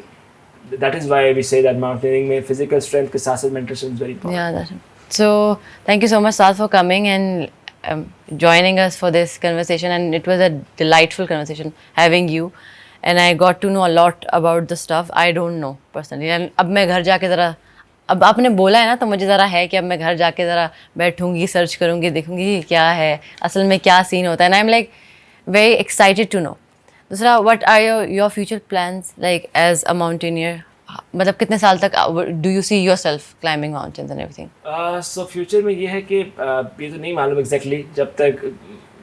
that is why we say that mountaineering में physical strength के साथ साथ mental strength is very important. Yeah, that's it. So thank you so much, Saad, for coming and joining us for this conversation, and it was a delightful conversation having you. and I got to know a lot about the stuff I don't know personally. And अब मैं घर जाके ज़रा, अब आपने बोला है ना तो मुझे ज़रा है कि अब मैं घर जाके ज़रा बैठूंगी, सर्च करूंगी, देखूंगी कि क्या है असल में, क्या सीन होता है. And I am like very excited to know. दूसरा, what are your future plans like as a mountaineer? मतलब कितने साल तक do you see yourself climbing mountains and everything? So future में ये है कि ये तो नहीं मालूम एग्जैक्टली, जब तक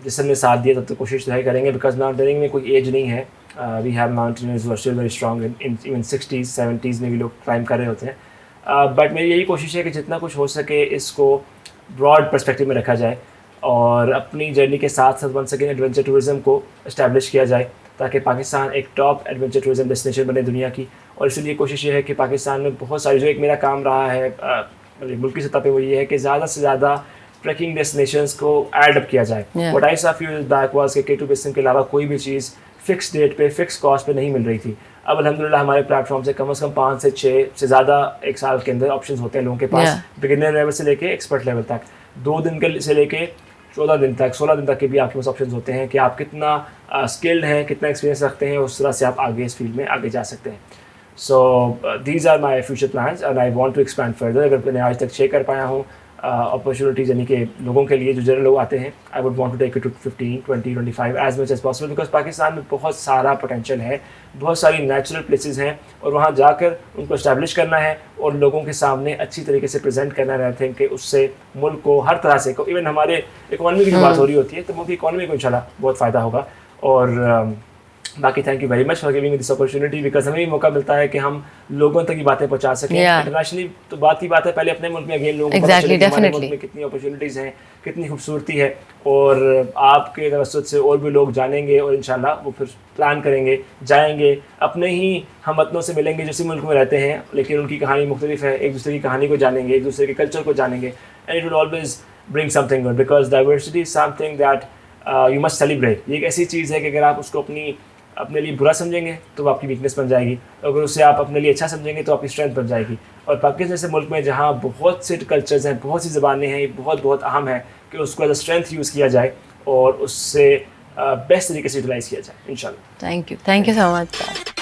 जिसने ने साथ दिया तब तक कोशिश तो है करेंगे, बिकॉज माउंटेनिंग में कोई एज नहीं है. We have mountaineers who are still very strong in even 60s 70s में भी लोग क्लाइंब कर रहे होते हैं. बट मेरी यही कोशिश है कि जितना कुछ हो सके इसको ब्रॉड पर्सपेक्टिव में रखा जाए और अपनी जर्नी के साथ साथ वन सेकेंड एडवेंचर टूरिज़्म को इस्टेब्लिश किया जाए ताकि पाकिस्तान एक टॉप एडवेंचर टूरिज़्म डेस्टिनेशन बने दुनिया की. और इसलिए कोशिश ये है कि पाकिस्तान में बहुत सारी, जो एक मेरा काम रहा है मुल्क की सतह पे, वो ये है कि ज़्यादा से ज़्यादा ट्रैकिंग डेस्टिनेशंस को ऐड अप किया जाए. What I saw few years back was कि K2 बेसिन के अलावा कोई भी चीज़ फिक्स डेट पे, फिक्स कॉस्ट पे नहीं मिल रही थी. अब अल्हम्दुलिल्लाह हमारे प्लेटफॉर्म से कम 5 से 6 से ज़्यादा एक साल के अंदर ऑप्शंस होते हैं लोगों के पास, बिगिनर लेवल से लेके एक्सपर्ट लेवल तक, 2 दिन के से लेके 14 दिन तक, 16 दिन तक के भी आपके पास ऑप्शंस होते हैं कि आप कितना स्किल्ड हैं, कितना एक्सपीरियंस रखते हैं, उस तरह से आप आगे इस फील्ड में आगे जा सकते हैं. So these are my future plans and I want to expand further. अगर मैंने आज तक शेयर कर पाया हूँ अपॉर्चुनिटीज यानी कि लोगों के लिए, जो जनरल लोग आते हैं, I would want to take it to 15, 20, 25 as much as possible, because Pakistan में बहुत सारा पोटेंशियल है, बहुत सारी नेचुरल प्लेसेस हैं और वहाँ जाकर उनको इस्टेब्लिश करना है और लोगों के सामने अच्छी तरीके से प्रेजेंट करना है. आई थिंक कि उससे मुल्क को हर तरह से, इवन हमारे इकॉनमी की बात हो रही होती है तो मुल्क की इकॉनमी को इंशाल्लाह बहुत फ़ायदा होगा. और बाकी thank you very much for giving this opportunity, because हमें भी मौका मिलता है कि हम लोगों तक की बातें पहुंचा सकें. इंटरनेशनली तो बात ही बात है, पहले अपने मुल्क में अगेन लोगों को पता चले कि हमारे मुल्क में कितनी अपॉर्चुनिटीज़ हैं, कितनी खूबसूरती है, और आपके तवज्जुह से और भी लोग जानेंगे और इंशाल्लाह वो फिर प्लान करेंगे, जाएंगे, अपने ही हमवतनों से मिलेंगे जो इसी मुल्क में रहते हैं लेकिन उनकी कहानी मुख्तलिफ है, एक दूसरे की कहानी को जानेंगे, एक दूसरे के कल्चर को जानेंगे. And it will always bring something good, because diversity is something that you must celebrate. ये एक ऐसी चीज़ है कि अगर आप उसको अपने लिए बुरा समझेंगे तो वो आपकी वीकनेस बन जाएगी, अगर उसे आप अपने लिए अच्छा समझेंगे तो आपकी स्ट्रेंथ बन जाएगी. और पाकिस्तान जैसे मुल्क में जहाँ बहुत से कल्चर्स हैं, बहुत सी ज़बानें हैं, ये बहुत बहुत अहम है कि उसको एज अ स्ट्रेंथ यूज़ किया जाए और उससे बेस्ट तरीके से यूटिलाइज़ किया जाए इंशाल्लाह. Thank you so much.